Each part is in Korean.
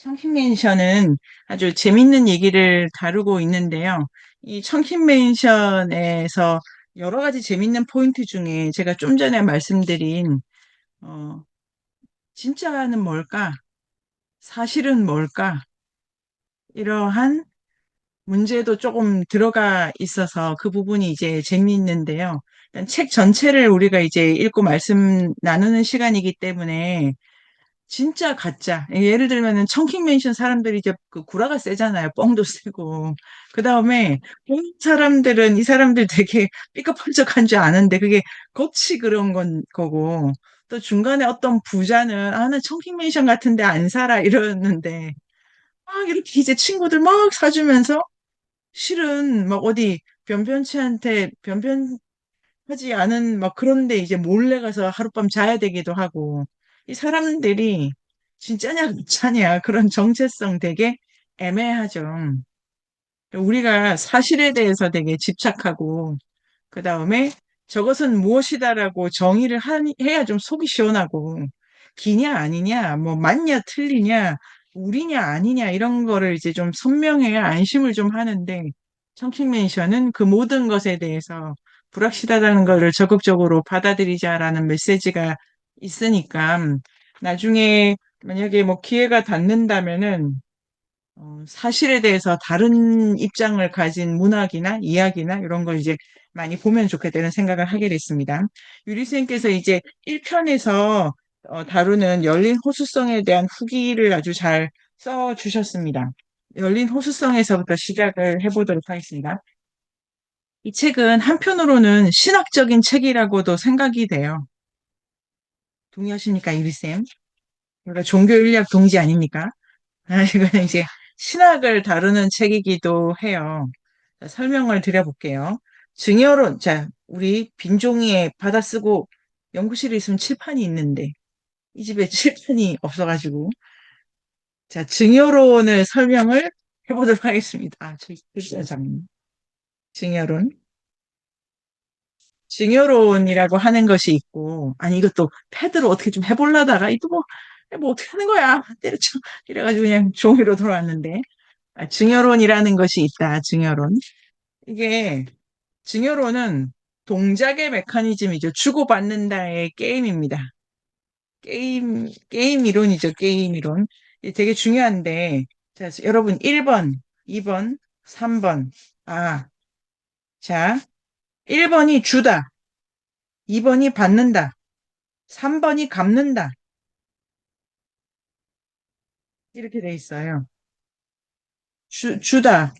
청킹맨션은 아주 재밌는 얘기를 다루고 있는데요. 이 청킹맨션에서 여러 가지 재밌는 포인트 중에 제가 좀 전에 말씀드린, 어, 진짜는 뭘까? 사실은 뭘까? 이러한 문제도 조금 들어가 있어서 그 부분이 이제 재미있는데요. 일단 책 전체를 우리가 이제 읽고 말씀 나누는 시간이기 때문에 진짜 가짜. 예를 들면은 청킹맨션 사람들이 이제 그 구라가 세잖아요. 뻥도 세고. 그 다음에 사람들은 이 사람들 되게 삐까뻔쩍한 줄 아는데 그게 겉이 그런 건 거고. 또 중간에 어떤 부자는 나 청킹맨션 같은데 안 살아 이러는데 막 이렇게 이제 친구들 막 사주면서 실은 막 어디 변변치한테 변변하지 않은 막 그런데 이제 몰래 가서 하룻밤 자야 되기도 하고 이 사람들이 진짜냐 가짜냐 그런 정체성 되게 애매하죠. 우리가 사실에 대해서 되게 집착하고 그 다음에 저것은 무엇이다라고 정의를 해야 좀 속이 시원하고 기냐 아니냐 뭐 맞냐 틀리냐 우리냐 아니냐 이런 거를 이제 좀 선명해야 안심을 좀 하는데 청킹맨션은 그 모든 것에 대해서 불확실하다는 거를 적극적으로 받아들이자라는 메시지가 있으니까 나중에 만약에 뭐 기회가 닿는다면은 사실에 대해서 다른 입장을 가진 문학이나 이야기나 이런 걸 이제 많이 보면 좋겠다는 생각을 하게 됐습니다. 유리 선생님께서 이제 1편에서 다루는 열린 호수성에 대한 후기를 아주 잘 써주셨습니다. 열린 호수성에서부터 시작을 해보도록 하겠습니다. 이 책은 한편으로는 신학적인 책이라고도 생각이 돼요. 동의하십니까, 유리쌤? 우리가 종교인력 동지 아닙니까? 이거는 이제 신학을 다루는 책이기도 해요. 자, 설명을 드려볼게요. 증여론, 자, 우리 빈종이에 받아쓰고 연구실에 있으면 칠판이 있는데 이 집에 칠판이 없어가지고 자, 증여론을 설명을 해보도록 하겠습니다. 저기 글자장 증여론. 증여론이라고 하는 것이 있고, 아니, 이것도 패드로 어떻게 좀 해보려다가, 이또 뭐 어떻게 하는 거야? 때려쳐. 이래가지고 그냥 종이로 돌아왔는데, 증여론이라는 것이 있다, 증여론. 이게, 증여론은 동작의 메커니즘이죠. 주고받는다의 게임입니다. 게임 이론이죠, 게임 이론. 이게 되게 중요한데, 자, 여러분, 1번, 2번, 3번. 자, 1번이 주다, 2번이 받는다, 3번이 갚는다. 이렇게 돼 있어요. 주다,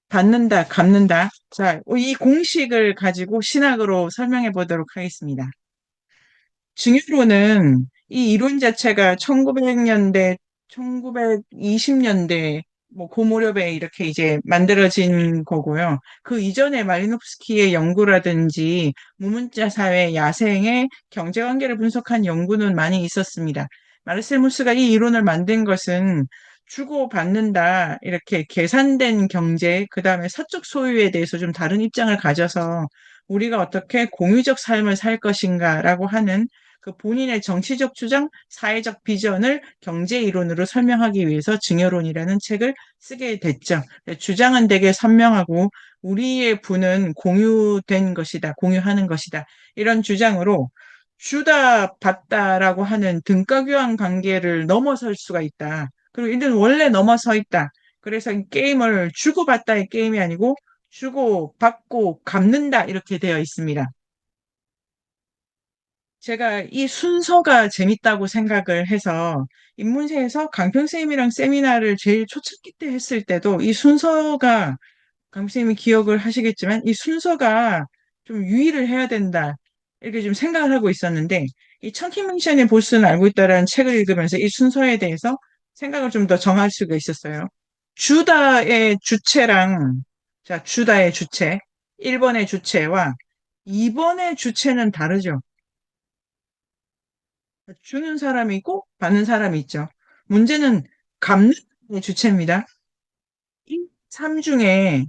받는다, 갚는다. 자, 이 공식을 가지고 신학으로 설명해 보도록 하겠습니다. 증여로는 이 이론 자체가 1900년대, 1920년대, 뭐, 그 무렵에 이렇게 이제 만들어진 거고요. 그 이전에 말리노프스키의 연구라든지 무문자 사회 야생의 경제관계를 분석한 연구는 많이 있었습니다. 마르셀무스가 이 이론을 만든 것은 주고받는다, 이렇게 계산된 경제, 그 다음에 사적 소유에 대해서 좀 다른 입장을 가져서 우리가 어떻게 공유적 삶을 살 것인가라고 하는 그 본인의 정치적 주장, 사회적 비전을 경제 이론으로 설명하기 위해서 증여론이라는 책을 쓰게 됐죠. 주장은 되게 선명하고 우리의 부는 공유된 것이다, 공유하는 것이다. 이런 주장으로 주다 받다라고 하는 등가교환 관계를 넘어설 수가 있다. 그리고 이는 원래 넘어서 있다. 그래서 이 게임을 주고받다의 게임이 아니고 주고 받고 갚는다 이렇게 되어 있습니다. 제가 이 순서가 재밌다고 생각을 해서 입문세에서 강평 쌤이랑 세미나를 제일 초창기 때 했을 때도 이 순서가 강 쌤이 기억을 하시겠지만 이 순서가 좀 유의를 해야 된다 이렇게 좀 생각을 하고 있었는데 이 청킹맨션의 보스는 알고 있다라는 책을 읽으면서 이 순서에 대해서 생각을 좀 더 정할 수가 있었어요. 주다의 주체랑 자 주다의 주체 1번의 주체와 2번의 주체는 다르죠. 주는 사람이 있고 받는 사람이 있죠. 문제는 갚는 사람의 주체입니다. 이 3 중에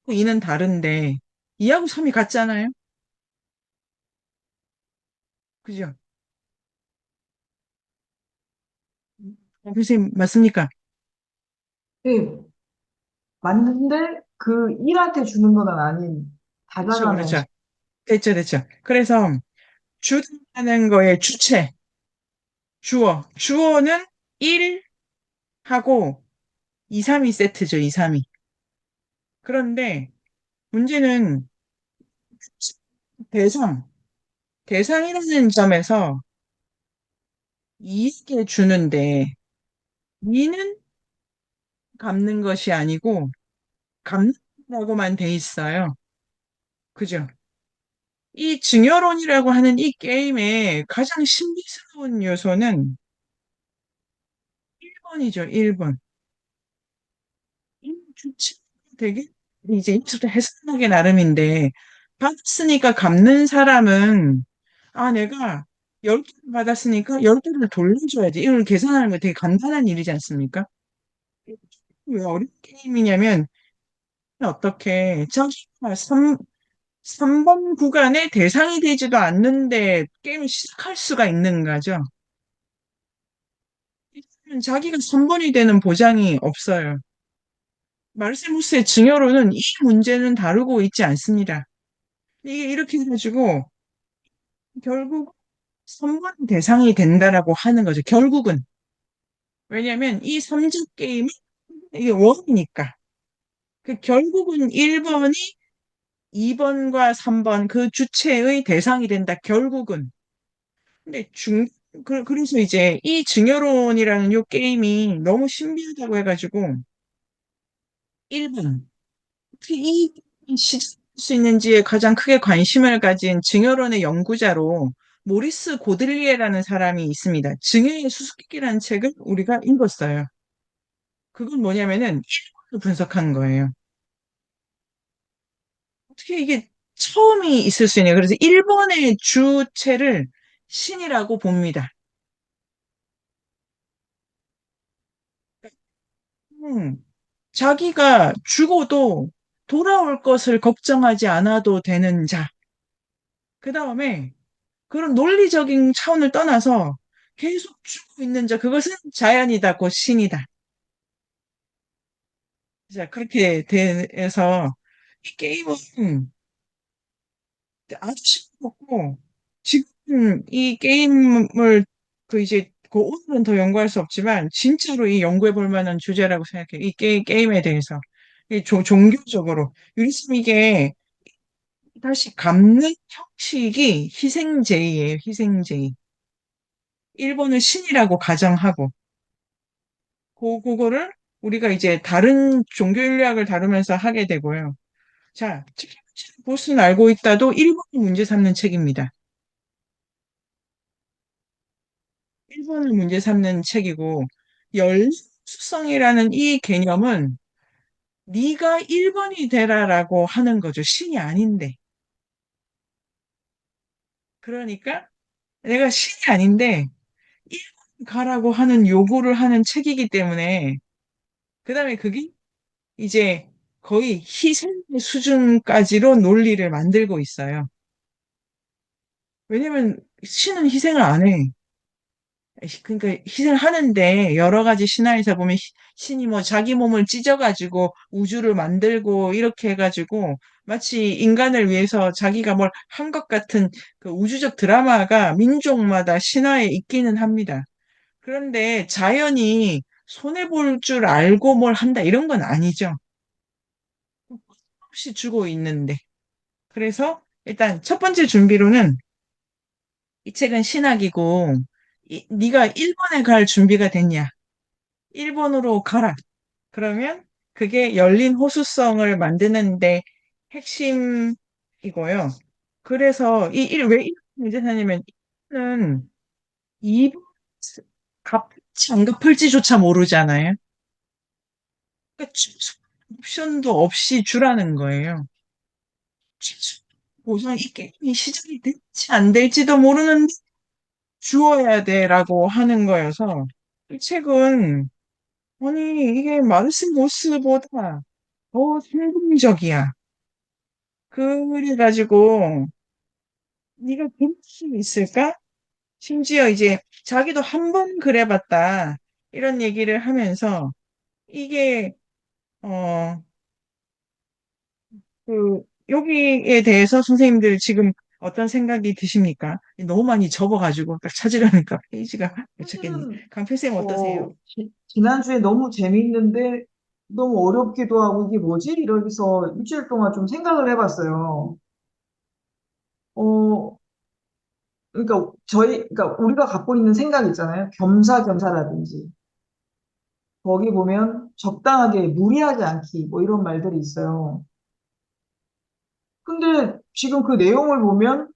2는 다른데 2하고 3이 같잖아요. 그죠? 선생님 맞습니까? 예, 맞는데 그 일한테 주는 건 아닌 그렇죠, 다가가는 그렇죠. 됐죠, 됐죠. 그래서 주다는 거의 주체, 주어는 1 하고 2, 3이 세트죠, 2, 3이. 그런데 문제는 대상, 대상이라는 점에서 이익에 주는데 이는 갚는 것이 아니고 갚는다고만 돼 있어요. 그죠? 이 증여론이라고 하는 이 게임의 가장 신비스러운 요소는 1번이죠, 1번. 이 주체 되게 이제 이부터 해석하기 나름인데 받았으니까 갚는 사람은 내가 10개를 받았으니까 10개를 돌려줘야지. 이걸 계산하는 거 되게 간단한 일이지 않습니까? 왜 어려운 게임이냐면 어떻게 자기가 3번 구간에 대상이 되지도 않는데 게임을 시작할 수가 있는 거죠. 자기가 3번이 되는 보장이 없어요. 마르세무스의 증여로는 이 문제는 다루고 있지 않습니다. 이게 이렇게 해가지고 결국 3번 대상이 된다라고 하는 거죠. 결국은. 왜냐하면 이 3자 게임은 이게 원이니까. 그 결국은 1번이 2번과 3번 그 주체의 대상이 된다. 결국은. 근데 그래서 이제 이 증여론이라는 요 게임이 너무 신비하다고 해가지고 1번 어떻게 이 시작할 수 있는지에 가장 크게 관심을 가진 증여론의 연구자로 모리스 고들리에라는 사람이 있습니다. 증여의 수수께끼라는 책을 우리가 읽었어요. 그건 뭐냐면은 1번을 분석한 거예요. 어떻게 이게 처음이 있을 수 있냐. 그래서 1번의 주체를 신이라고 봅니다. 음, 자기가 죽어도 돌아올 것을 걱정하지 않아도 되는 자. 그 다음에 그런 논리적인 차원을 떠나서 계속 죽고 있는 자. 그것은 자연이다, 곧 신이다. 자, 그렇게 돼서 이 게임은 아주 쉽고 지금 이 게임을 이제 오늘은 더 연구할 수 없지만 진짜로 이 연구해 볼 만한 주제라고 생각해요. 이 게임에 대해서. 이 종교적으로. 요즘 이게 다시 갚는 형식이 희생제의예요. 희생제의. 일본은 신이라고 가정하고 그거를 우리가 이제 다른 종교인류학을 다루면서 하게 되고요. 자, 보스는 알고 있다도 일본이 문제 삼는 책입니다. 일본을 문제 삼는 책이고 열수성이라는 이 개념은 네가 1번이 되라라고 하는 거죠. 신이 아닌데. 그러니까 내가 신이 아닌데 1번 가라고 하는 요구를 하는 책이기 때문에 그다음에 그게 이제 거의 희생 수준까지로 논리를 만들고 있어요. 왜냐면 신은 희생을 안 해. 그러니까 희생을 하는데 여러 가지 신화에서 보면 신이 뭐 자기 몸을 찢어가지고 우주를 만들고 이렇게 해가지고 마치 인간을 위해서 자기가 뭘 한 것 같은 그 우주적 드라마가 민족마다 신화에 있기는 합니다. 그런데 자연이 손해볼 줄 알고 뭘 한다 이런 건 아니죠. 없이 주고 있는데. 그래서 일단 첫 번째 준비로는 이 책은 신학이고 네가 1번에 갈 준비가 됐냐? 1번으로 가라. 그러면 그게 열린 호수성을 만드는데 핵심이고요. 그래서 왜 문제 사냐면 이는 2번 갚을지 안 갚을지조차 모르잖아요. 그러니까 옵션도 없이 주라는 거예요. 보상 이 게임이 시작이 될지 안 될지도 모르는데 주어야 돼라고 하는 거여서 이 책은 아니 이게 마르스 모스보다 더 생동적이야. 그래가지고 네가 그럴 수 있을까? 심지어 이제 자기도 한 번 그래봤다 이런 얘기를 하면서 이게 어, 여기에 대해서 선생님들 지금 어떤 생각이 드십니까? 너무 많이 접어가지고 딱 찾으려니까 페이지가 못 찾겠네. 사실은 강필쌤 어떠세요? 지난주에 너무 재미있는데 너무 어렵기도 하고 이게 뭐지? 이러면서 일주일 동안 좀 생각을 해봤어요. 어, 그러니까 우리가 갖고 있는 생각 있잖아요. 겸사겸사라든지. 거기 보면 적당하게 무리하지 않기 뭐 이런 말들이 있어요. 근데 지금 그 내용을 보면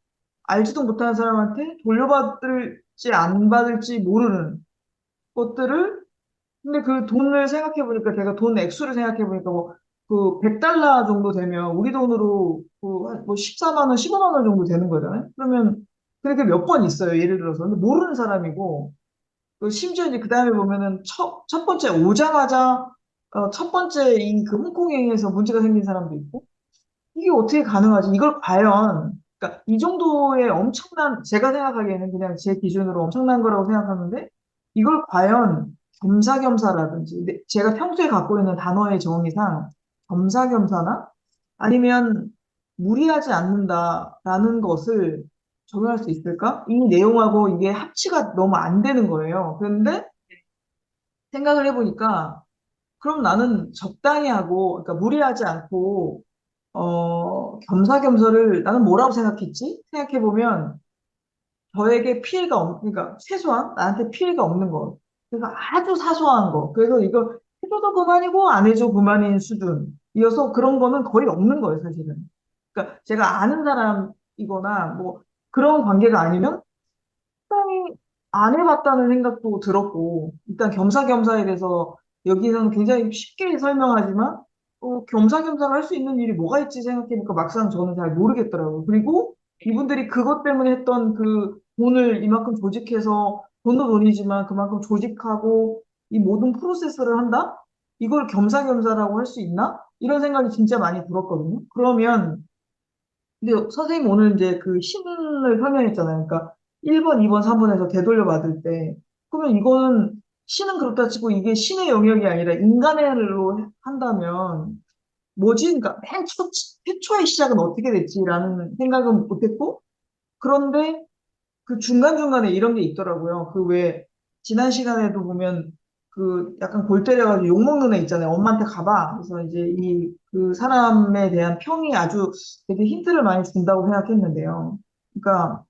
알지도 못하는 사람한테 돌려받을지 안 받을지 모르는 것들을 근데 그 돈을 생각해 보니까 제가 돈 액수를 생각해 보니까 그 100달러 정도 되면 우리 돈으로 그뭐 14만 원, 15만 원 정도 되는 거잖아요. 그러면 그렇게 몇 번 있어요. 예를 들어서. 근데 모르는 사람이고 그 심지어 이제 그 다음에 보면은 첫 번째 오자마자 첫 번째 이 그 홍콩행에서 문제가 생긴 사람도 있고 이게 어떻게 가능하지? 이걸 과연, 그러니까 이 정도의 엄청난, 제가 생각하기에는 그냥 제 기준으로 엄청난 거라고 생각하는데, 이걸 과연 겸사겸사라든지, 근데 제가 평소에 갖고 있는 단어의 정의상 겸사겸사나 아니면 무리하지 않는다라는 것을 적용할 수 있을까? 이 내용하고 이게 합치가 너무 안 되는 거예요. 그런데 생각을 해보니까, 그럼 나는 적당히 하고, 그러니까 무리하지 않고, 겸사겸사를 나는 뭐라고 생각했지? 생각해보면 저에게 피해가 그러니까 최소한 나한테 피해가 없는 거. 그래서 아주 사소한 거. 그래서 이거 해줘도 그만이고 안 해줘 그만인 수준이어서 그런 거는 거의 없는 거예요, 사실은. 그러니까 제가 아는 사람이거나 뭐 그런 관계가 아니면 상당히 안 해봤다는 생각도 들었고, 일단 겸사겸사에 대해서 여기서는 굉장히 쉽게 설명하지만, 겸사겸사를 할 수 있는 일이 뭐가 있지 생각해보니까 막상 저는 잘 모르겠더라고요. 그리고 이분들이 그것 때문에 했던 그 돈을 이만큼 조직해서, 돈도 돈이지만 그만큼 조직하고 이 모든 프로세스를 한다? 이걸 겸사겸사라고 할 수 있나? 이런 생각이 진짜 많이 들었거든요. 그러면 근데 선생님 오늘 이제 그 신을 설명했잖아요. 그러니까 1번, 2번, 3번에서 되돌려 받을 때. 그러면 이거는 신은 그렇다 치고 이게 신의 영역이 아니라 인간의로 한다면 뭐지? 그러니까 최초의 시작은 어떻게 됐지라는 생각은 못했고 그런데 그 중간중간에 이런 게 있더라고요. 그 왜, 지난 시간에도 보면 그 약간 골 때려가지고 욕먹는 애 있잖아요. 엄마한테 가봐. 그래서 이제 그 사람에 대한 평이 아주 되게 힌트를 많이 준다고 생각했는데요. 그러니까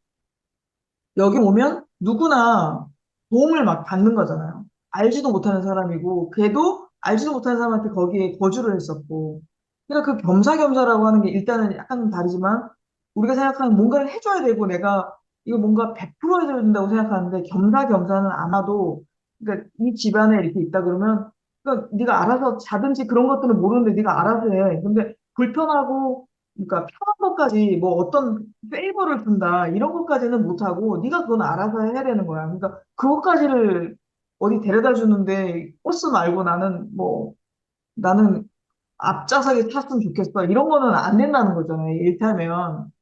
여기 오면 누구나 도움을 막 받는 거잖아요. 알지도 못하는 사람이고, 걔도 알지도 못하는 사람한테 거기에 거주를 했었고. 그러니까 그 겸사겸사라고 하는 게 일단은 약간 다르지만, 우리가 생각하는 뭔가를 해줘야 되고, 내가 이거 뭔가 베풀어야 된다고 생각하는데, 겸사겸사는 아마도, 그러니까 이 집안에 이렇게 있다 그러면, 그러니까 네가 알아서 자든지 그런 것들은 모르는데 네가 알아서 해. 근데 불편하고, 그러니까 편한 것까지 뭐 어떤 페이버를 준다 이런 것까지는 못하고 네가 그건 알아서 해야 되는 거야. 그러니까 그것까지를 어디 데려다 주는데 버스 말고 나는 앞좌석에 탔으면 좋겠어 이런 거는 안 된다는 거잖아요. 일타면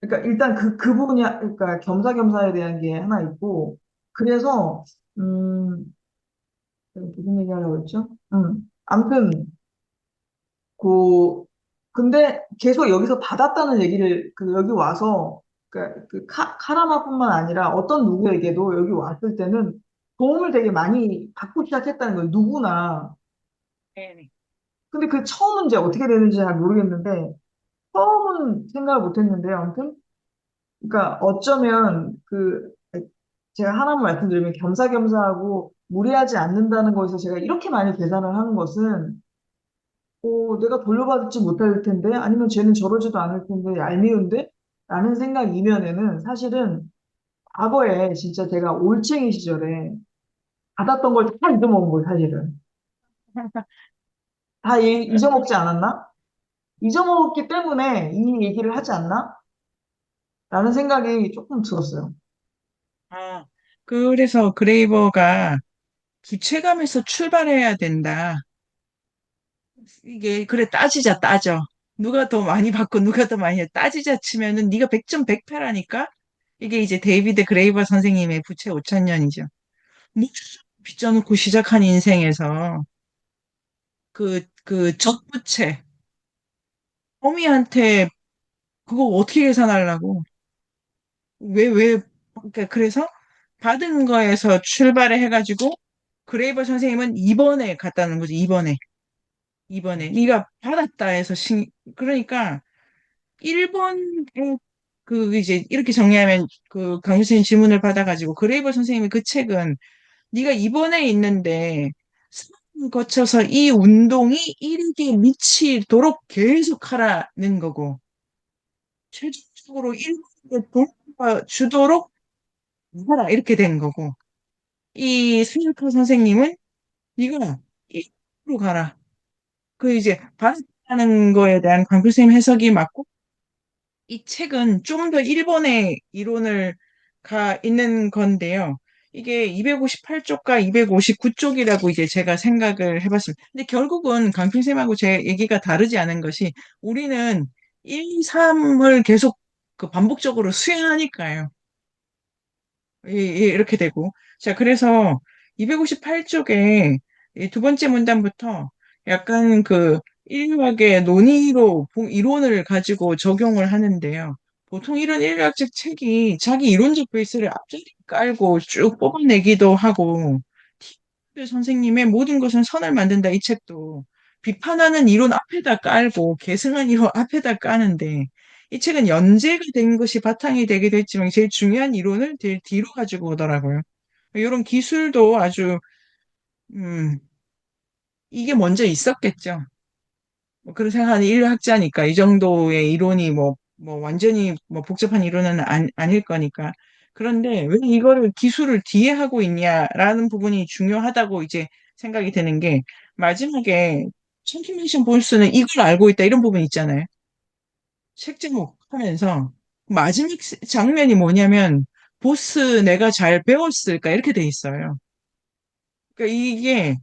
그러니까 일단 그 부분이 그러니까 겸사겸사에 대한 게 하나 있고 그래서 음 무슨 얘기 하려고 했죠? 아무튼 그, 근데 계속 여기서 받았다는 얘기를, 여기 와서, 그 카라마뿐만 아니라 어떤 누구에게도 여기 왔을 때는 도움을 되게 많이 받고 시작했다는 거예요. 누구나. 네네. 근데 그 처음은 이제 어떻게 되는지 잘 모르겠는데, 처음은 생각을 못 했는데요. 아무튼, 그러니까 어쩌면 제가 하나만 말씀드리면 겸사겸사하고 무리하지 않는다는 거에서 제가 이렇게 많이 계산을 하는 것은 내가 돌려받지 못할 텐데, 아니면 쟤는 저러지도 않을 텐데, 얄미운데? 라는 생각 이면에는 사실은 과거에 진짜 제가 올챙이 시절에 받았던 걸 다 잊어먹은 거예요, 사실은. 다 잊어먹지 않았나? 잊어먹었기 때문에 이 얘기를 하지 않나? 라는 생각이 조금 들었어요. 아, 그래서 그레이버가 주체감에서 출발해야 된다. 이게 그래 따지자 따져. 누가 더 많이 받고 누가 더 많이 해. 따지자 치면은 네가 100점 100패라니까. 이게 이제 데이비드 그레이버 선생님의 부채 5천년이죠. 목숨 빚져놓고 시작한 인생에서 그 적부채, 어미한테 그거 어떻게 계산하려고? 그러니까 그래서 받은 거에서 출발을 해가지고 그레이버 선생님은 2번에 갔다는 거지, 2번에. 네가 받았다 해서 그러니까 1번에 그 이제 이렇게 정리하면 그 강교수님 질문을 받아가지고 그레이버 선생님이 그 책은 네가 2번에 있는데 산 거쳐서 이 운동이 이르게 미치도록 계속 하라는 거고 최종적으로 1번에 돌아주도록 하라 이렇게 된 거고 이 스미카 선생님은 네가 1으로 가라. 그 이제 받았다는 거에 대한 강 교수님 해석이 맞고 이 책은 좀 더 일본의 이론을 가 있는 건데요. 이게 258쪽과 259쪽이라고 이제 제가 생각을 해봤습니다. 근데 결국은 강필쌤하고 제 얘기가 다르지 않은 것이 우리는 1, 3을 계속 그 반복적으로 수행하니까요. 이렇게 되고. 자, 그래서 258쪽에 두 번째 문단부터 약간 그 인류학의 논의로 이론을 가지고 적용을 하는데요. 보통 이런 인류학적 책이 자기 이론적 베이스를 앞자리 깔고 쭉 뽑아내기도 하고, 티베 선생님의 모든 것은 선을 만든다 이 책도 비판하는 이론 앞에다 깔고 계승한 이론 앞에다 까는데 이 책은 연재가 된 것이 바탕이 되기도 했지만 제일 중요한 이론을 제일 뒤로 가지고 오더라고요. 이런 기술도 아주 음, 이게 먼저 있었겠죠. 뭐 그런 생각하는 인류학자니까 이 정도의 이론이 뭐 완전히 뭐 복잡한 이론은 아닐 거니까. 그런데 왜 이거를 기술을 뒤에 하고 있냐라는 부분이 중요하다고 이제 생각이 드는 게 마지막에 천키미션 볼스는 이걸 알고 있다 이런 부분 있잖아요. 책 제목 하면서 마지막 장면이 뭐냐면 보스 내가 잘 배웠을까 이렇게 돼 있어요. 그러니까 이게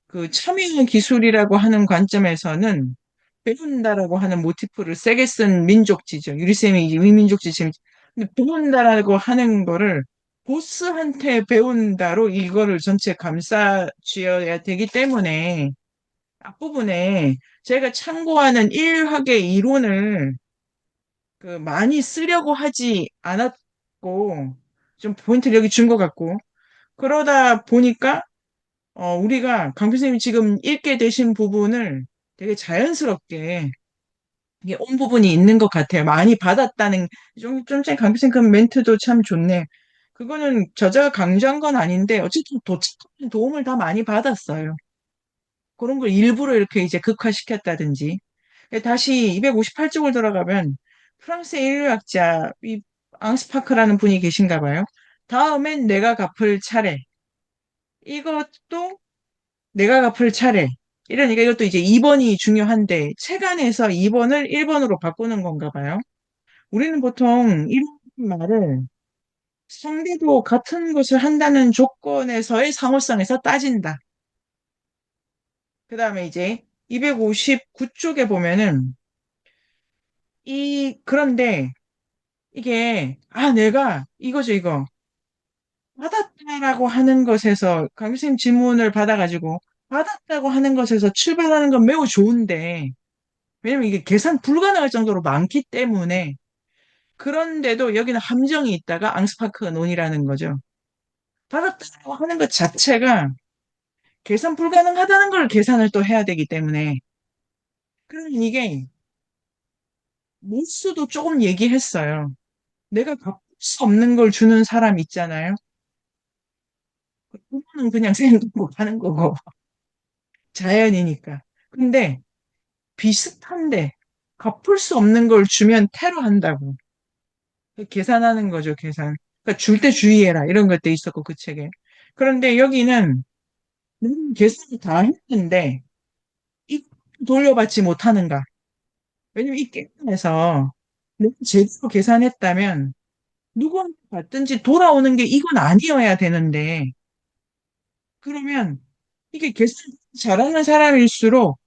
그 참여 기술이라고 하는 관점에서는 배운다라고 하는 모티프를 세게 쓴 민족지죠. 유리쌤이 이제 위민족지 지금 근데 배운다라고 하는 거를 보스한테 배운다로 이거를 전체 감싸 쥐어야 되기 때문에 앞부분에 제가 참고하는 일학의 이론을 그 많이 쓰려고 하지 않았고 좀 포인트를 여기 준 것 같고 그러다 보니까 우리가 강 교수님이 지금 읽게 되신 부분을 되게 자연스럽게 이게 온 부분이 있는 것 같아요. 많이 받았다는 좀 전에 강 교수님 그 멘트도 참 좋네. 그거는 저자가 강조한 건 아닌데 어쨌든 도착하는 도움을 다 많이 받았어요. 그런 걸 일부러 이렇게 이제 극화시켰다든지. 다시 258쪽을 들어가면 프랑스의 인류학자 이 앙스파크라는 분이 계신가 봐요. 다음엔 내가 갚을 차례. 이것도 내가 갚을 차례. 이러니까 이것도 이제 2번이 중요한데 책 안에서 2번을 1번으로 바꾸는 건가 봐요. 우리는 보통 이런 말을 상대도 같은 것을 한다는 조건에서의 상호성에서 따진다. 그 다음에 이제 259쪽에 보면은 그런데 이게, 내가 이거죠, 이거. 받았다라고 하는 것에서, 강교수님 질문을 받아가지고, 받았다고 하는 것에서 출발하는 건 매우 좋은데, 왜냐면 이게 계산 불가능할 정도로 많기 때문에, 그런데도 여기는 함정이 있다가 앙스파크 논이라는 거죠. 받았다고 하는 것 자체가 계산 불가능하다는 걸 계산을 또 해야 되기 때문에, 그러면 이게, 모수도 조금 얘기했어요. 내가 갚을 수 없는 걸 주는 사람 있잖아요. 그거는 그냥 생각고 하는 거고, 자연이니까. 근데 비슷한데, 갚을 수 없는 걸 주면 테러한다고. 계산하는 거죠, 계산. 그러니까 줄 때 주의해라. 이런 것도 있었고, 그 책에. 그런데 여기는 계산을 다 했는데, 이 돌려받지 못하는가. 왜냐면 이 게임에서 내가 제대로 계산했다면, 누구한테 받든지 돌아오는 게 이건 아니어야 되는데, 그러면 이게 계산 잘하는 사람일수록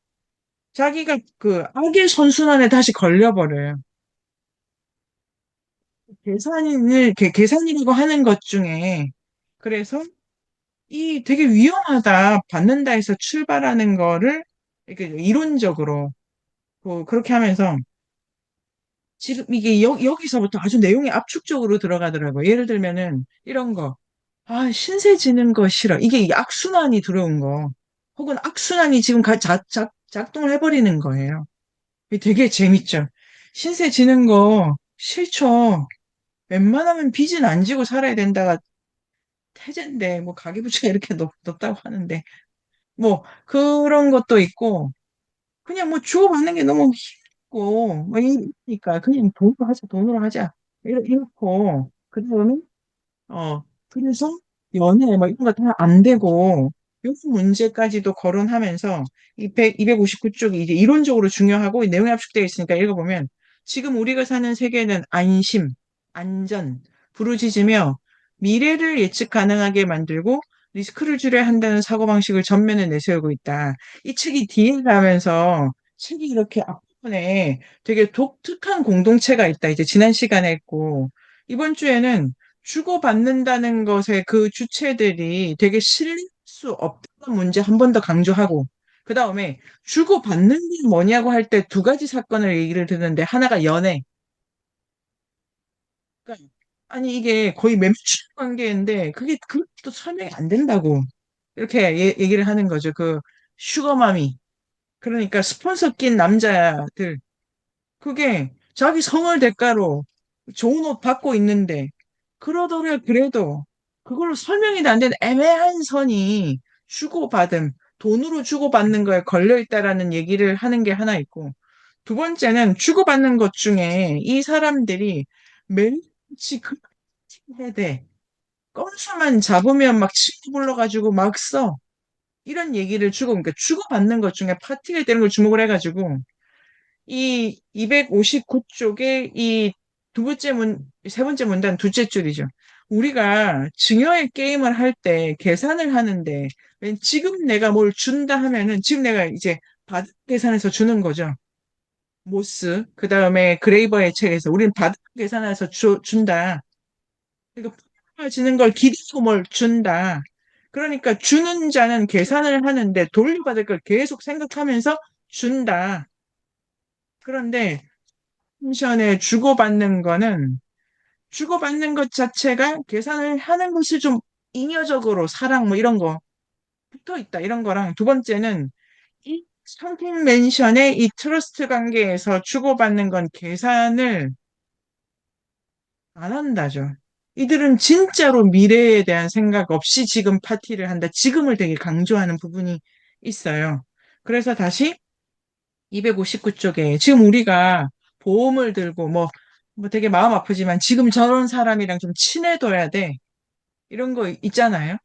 자기가 그 악의 선순환에 다시 걸려버려요. 계산이라고 하는 것 중에 그래서 이 되게 위험하다, 받는다 해서 출발하는 거를 이렇게 이론적으로 그렇게 하면서 지금 이게 여기서부터 아주 내용이 압축적으로 들어가더라고요. 예를 들면은 이런 거. 아, 신세 지는 거 싫어. 이게 악순환이 들어온 거. 혹은 악순환이 지금 작동을 해버리는 거예요. 이게 되게 재밌죠. 신세 지는 거 싫죠. 웬만하면 빚은 안 지고 살아야 된다가 태제인데, 뭐, 가계부채가 이렇게 높다고 하는데, 뭐, 그런 것도 있고, 그냥 뭐 주고받는 게 너무 힘들고, 뭐, 이러니까, 그냥 돈으로 하자, 돈으로 하자. 이렇고, 그 다음에, 그래서 연애, 뭐, 이런 거 다 안 되고, 요 문제까지도 거론하면서, 259쪽이 이제 이론적으로 중요하고, 내용이 압축되어 있으니까 읽어보면, 지금 우리가 사는 세계는 안심, 안전, 부르짖으며, 미래를 예측 가능하게 만들고, 리스크를 줄여야 한다는 사고방식을 전면에 내세우고 있다. 이 책이 뒤에 가면서, 책이 이렇게 앞부분에 되게 독특한 공동체가 있다. 이제 지난 시간에 했고, 이번 주에는 주고받는다는 것의 그 주체들이 되게 실릴 수 없다는 문제 한 번 더 강조하고, 그 다음에 주고받는 게 뭐냐고 할 때 두 가지 사건을 얘기를 듣는데, 하나가 연애. 그러니까 아니, 이게 거의 매매추 관계인데, 그게 그것도 설명이 안 된다고. 이렇게 얘기를 하는 거죠. 그, 슈거마미. 그러니까 스폰서 낀 남자들. 그게 자기 성을 대가로 좋은 옷 받고 있는데, 그러더라 그래도 그걸로 설명이 안 되는 애매한 선이 주고받음, 돈으로 주고받는 거에 걸려 있다라는 얘기를 하는 게 하나 있고, 두 번째는 주고받는 것 중에 이 사람들이 매일같이 그 해야 돼. 건수만 잡으면 막 친구 불러가지고 막 써. 이런 얘기를 그러니까 주고받는 것 중에 파티가 되는 걸 주목을 해가지고, 이 259쪽의 이 세 번째 문단 둘째 줄이죠. 우리가 증여의 게임을 할 때 계산을 하는데, 지금 내가 뭘 준다 하면은, 지금 내가 이제 바둑 계산해서 주는 거죠. 모스, 그 다음에 그레이버의 책에서 우리는 바둑 계산해서 준다. 그러니까 지는 걸 기대고 뭘 준다. 그러니까 주는 자는 계산을 하는데 돌려받을 걸 계속 생각하면서 준다. 그런데 텐션에 주고받는 거는 주고받는 것 자체가 계산을 하는 것이 좀 잉여적으로 사랑 뭐 이런 거 붙어 있다 이런 거랑 두 번째는 이 상품 멘션의 이 트러스트 관계에서 주고받는 건 계산을 안 한다죠. 이들은 진짜로 미래에 대한 생각 없이 지금 파티를 한다. 지금을 되게 강조하는 부분이 있어요. 그래서 다시 259쪽에 지금 우리가 보험을 들고 뭐 되게 마음 아프지만 지금 저런 사람이랑 좀 친해둬야 돼. 이런 거 있잖아요.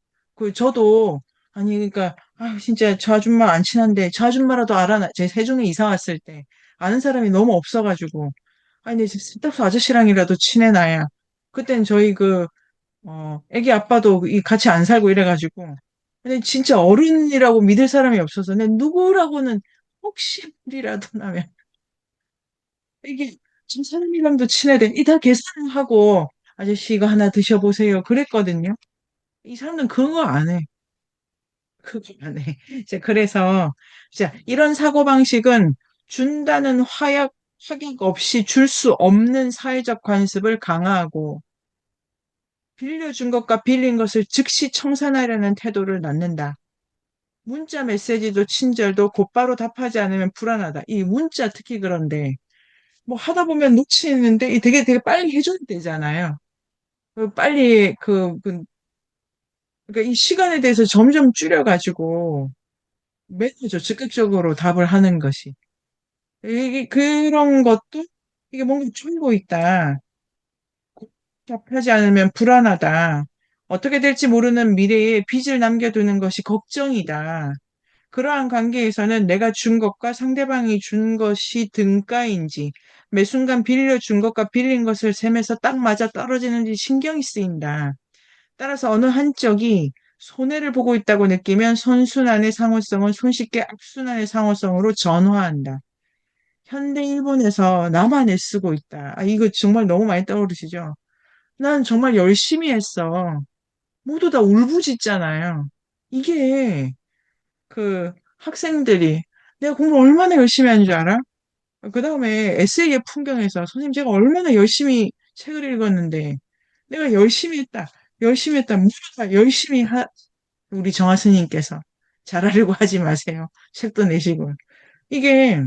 저도 아니 그러니까 진짜 저 아줌마 안 친한데 저 아줌마라도 알아. 제 세종에 이사 왔을 때 아는 사람이 너무 없어가지고 아니 스타프 아저씨랑이라도 친해놔야. 그땐 저희 애기 아빠도 같이 안 살고 이래가지고 근데 진짜 어른이라고 믿을 사람이 없어서 근데 누구라고는 혹시 우리라도 나면 이게 저 사람이랑도 친해야 이다 계산하고 아저씨 이거 하나 드셔보세요 그랬거든요. 이 사람들은 그거 안 해. 그거 안 해. 이제 그래서 자 이런 사고방식은 준다는 확약 없이 줄 수 없는 사회적 관습을 강화하고 빌려준 것과 빌린 것을 즉시 청산하려는 태도를 낳는다. 문자 메시지도 친절도 곧바로 답하지 않으면 불안하다. 이 문자 특히 그런데 뭐 하다 보면 놓치는데 이 되게 빨리 해줘야 되잖아요. 빨리 그러니까 이 시간에 대해서 점점 줄여가지고 매너죠. 즉각적으로 답을 하는 것이. 이게 그런 것도 이게 뭔가 줄고 있다. 답하지 않으면 불안하다. 어떻게 될지 모르는 미래에 빚을 남겨두는 것이 걱정이다. 그러한 관계에서는 내가 준 것과 상대방이 준 것이 등가인지, 매 순간 빌려준 것과 빌린 것을 셈에서 딱 맞아 떨어지는지 신경이 쓰인다. 따라서 어느 한쪽이 손해를 보고 있다고 느끼면 선순환의 상호성은 손쉽게 악순환의 상호성으로 전환한다. 현대 일본에서 나만 애쓰고 있다. 이거 정말 너무 많이 떠오르시죠? 난 정말 열심히 했어. 모두 다 울부짖잖아요. 이게 학생들이 내가 공부 얼마나 열심히 하는 줄 알아? 그 다음에 에세이의 풍경에서 선생님 제가 얼마나 열심히 책을 읽었는데 내가 열심히 했다. 열심히 했다. 무슨 열심히 우리 정화 스님께서 잘하려고 하지 마세요. 책도 내시고. 이게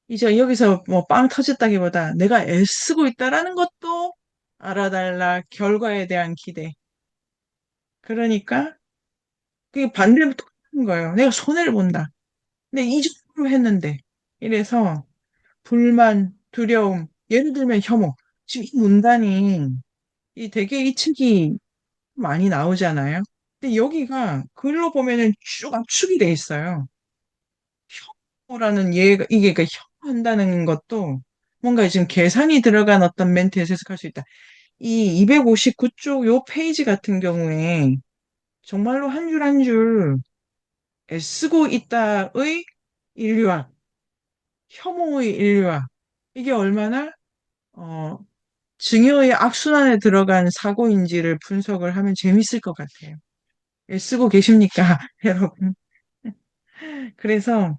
이제 여기서 뭐 빵 터졌다기보다 내가 애쓰고 있다라는 것도 알아달라. 결과에 대한 기대. 그러니까 그게 반대로 똑같은 거예요. 내가 손해를 본다. 근데 이 정도로 했는데. 이래서 불만, 두려움, 예를 들면 혐오. 지금 이 문단이 이 되게 이 책이 많이 나오잖아요. 근데 여기가 글로 보면은 쭉 압축이 돼 있어요. 혐오라는 얘가 이게 그러니까 혐오한다는 것도 뭔가 지금 계산이 들어간 어떤 멘트에서 해석할 수 있다. 이 259쪽 요 페이지 같은 경우에 정말로 한 줄 한 줄 애쓰고 있다의 인류학, 혐오의 인류학 이게 얼마나 어, 증여의 악순환에 들어간 사고인지를 분석을 하면 재밌을 것 같아요. 애쓰고 계십니까, 여러분? 그래서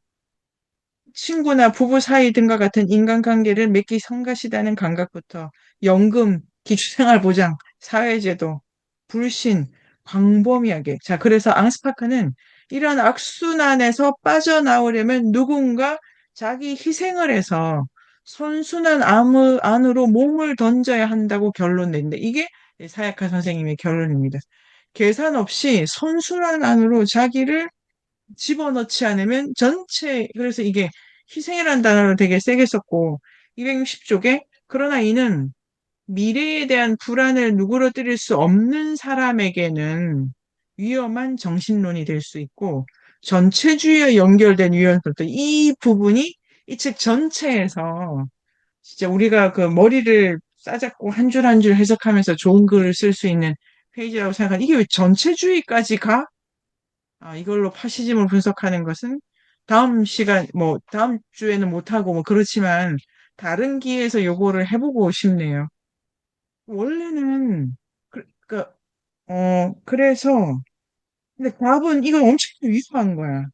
친구나 부부 사이 등과 같은 인간관계를 맺기 성가시다는 감각부터 연금, 기초생활보장, 사회제도, 불신, 광범위하게. 자, 그래서 앙스파크는 이런 악순환에서 빠져나오려면 누군가 자기 희생을 해서 선순환 안으로 몸을 던져야 한다고 결론 낸다. 이게 사야카 선생님의 결론입니다. 계산 없이 선순환 안으로 자기를 집어넣지 않으면 그래서 이게 희생이라는 단어를 되게 세게 썼고, 260쪽에, 그러나 이는 미래에 대한 불안을 누그러뜨릴 수 없는 사람에게는 위험한 정신론이 될 수 있고, 전체주의와 연결된 위험성도 이 부분이 이 책 전체에서 진짜 우리가 그 머리를 싸잡고 한 줄 한 줄 해석하면서 좋은 글을 쓸 수 있는 페이지라고 생각하는 이게 왜 전체주의까지 가? 이걸로 파시즘을 분석하는 것은 다음 시간, 뭐, 다음 주에는 못하고 뭐 그렇지만 다른 기회에서 요거를 해보고 싶네요. 원래는, 그래서, 근데 답은 이건 엄청 위험한 거야.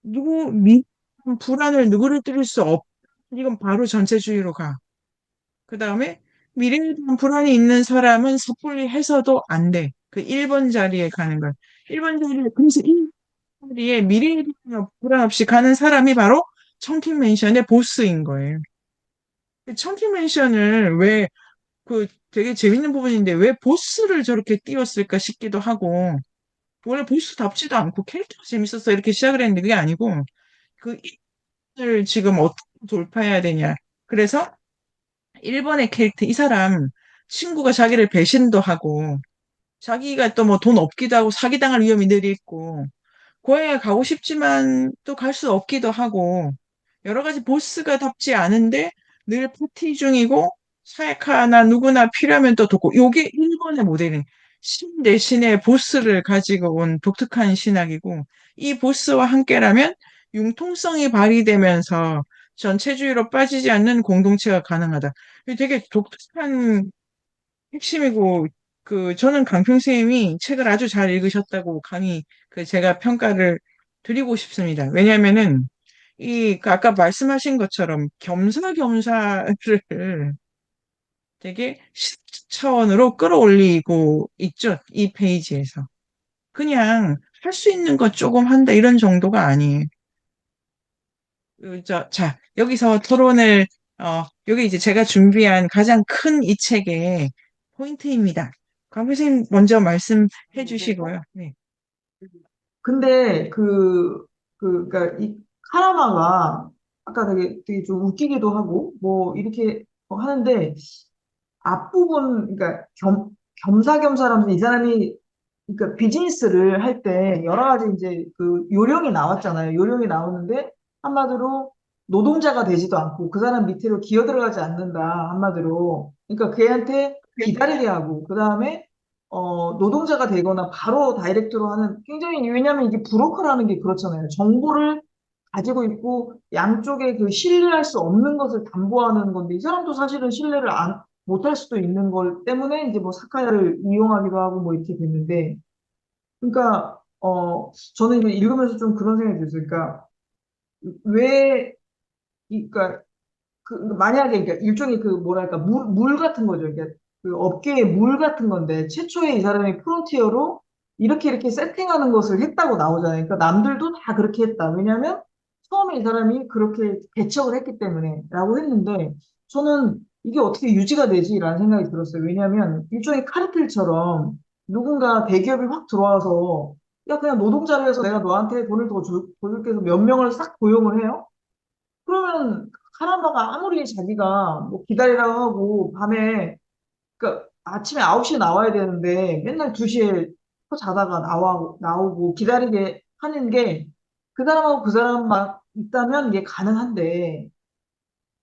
누구, 미, 불안을 누구를 뚫을 수 없, 이건 바로 전체주의로 가. 그 다음에 미래에 대한 불안이 있는 사람은 섣불리 해서도 안 돼. 그 1번 자리에 가는 건. 1번 자리에, 그래서 자리에 미래에 대한 불안 없이 가는 사람이 바로 청킹 맨션의 보스인 거예요. 청킹 맨션을 왜, 되게 재밌는 부분인데 왜 보스를 저렇게 띄웠을까 싶기도 하고, 원래 보스답지도 않고 캐릭터가 재밌었어 이렇게 시작을 했는데 그게 아니고, 그 일을 지금 어떻게 돌파해야 되냐. 그래서 1번의 캐릭터, 이 사람 친구가 자기를 배신도 하고, 자기가 또 뭐 돈 없기도 하고 사기당할 위험이 늘 있고, 고향에 가고 싶지만 또 갈 수 없기도 하고 여러 가지 보스가 답지 않은데 늘 파티 중이고 사약하나 누구나 필요하면 또 돕고 요게 일본의 모델인 신 대신에 보스를 가지고 온 독특한 신학이고 이 보스와 함께라면 융통성이 발휘되면서 전체주의로 빠지지 않는 공동체가 가능하다. 이게 되게 독특한 핵심이고 저는 강평 선생님이 책을 아주 잘 읽으셨다고 강의 제가 평가를 드리고 싶습니다. 왜냐하면은 아까 말씀하신 것처럼 겸사겸사를 되게 차원으로 끌어올리고 있죠. 이 페이지에서. 그냥 할 수 있는 것 조금 한다 이런 정도가 아니에요. 자, 여기서 토론을 여기 이제 제가 준비한 가장 큰 이 책의 포인트입니다. 강 선생님 먼저 말씀해 주시고요. 네. 근데 그러니까 이 카라마가 아까 되게 좀 웃기기도 하고 뭐 이렇게 하는데 앞부분, 그러니까 겸사겸사라면서 이 사람이 그러니까 비즈니스를 할 때 여러 가지 이제 그 요령이 나왔잖아요. 요령이 나오는데 한마디로 노동자가 되지도 않고 그 사람 밑으로 기어 들어가지 않는다. 한마디로. 그러니까 걔한테 기다리게 하고 그 다음에 노동자가 되거나 바로 다이렉트로 하는 굉장히 왜냐하면 이게 브로커라는 게 그렇잖아요. 정보를 가지고 있고 양쪽에 그 신뢰할 수 없는 것을 담보하는 건데 이 사람도 사실은 신뢰를 안 못할 수도 있는 걸 때문에 이제 뭐 사카야를 이용하기도 하고 뭐 이렇게 됐는데 그러니까 저는 이거 읽으면서 좀 그런 생각이 들었어요. 그러니까, 왜, 그러니까, 만약에, 그러니까 일종의 뭐랄까, 물 같은 거죠. 그러니까 그 업계의 물 같은 건데, 최초에 이 사람이 프론티어로 이렇게 세팅하는 것을 했다고 나오잖아요. 그러니까 남들도 다 그렇게 했다. 왜냐면, 처음에 이 사람이 그렇게 개척을 했기 때문에, 라고 했는데, 저는 이게 어떻게 유지가 되지라는 생각이 들었어요. 왜냐면, 일종의 카르텔처럼 누군가 대기업이 확 들어와서, 야, 그냥 노동자로 해서 내가 너한테 돈을 더 줄게 해서 몇 명을 싹 고용을 해요? 그러면 카라마가 아무리 자기가 뭐 기다리라고 하고 밤에 그러니까 아침에 9시에 나와야 되는데 맨날 2시에 자다가 나오고 기다리게 하는 게 그 사람하고 그 사람만 있다면 이게 가능한데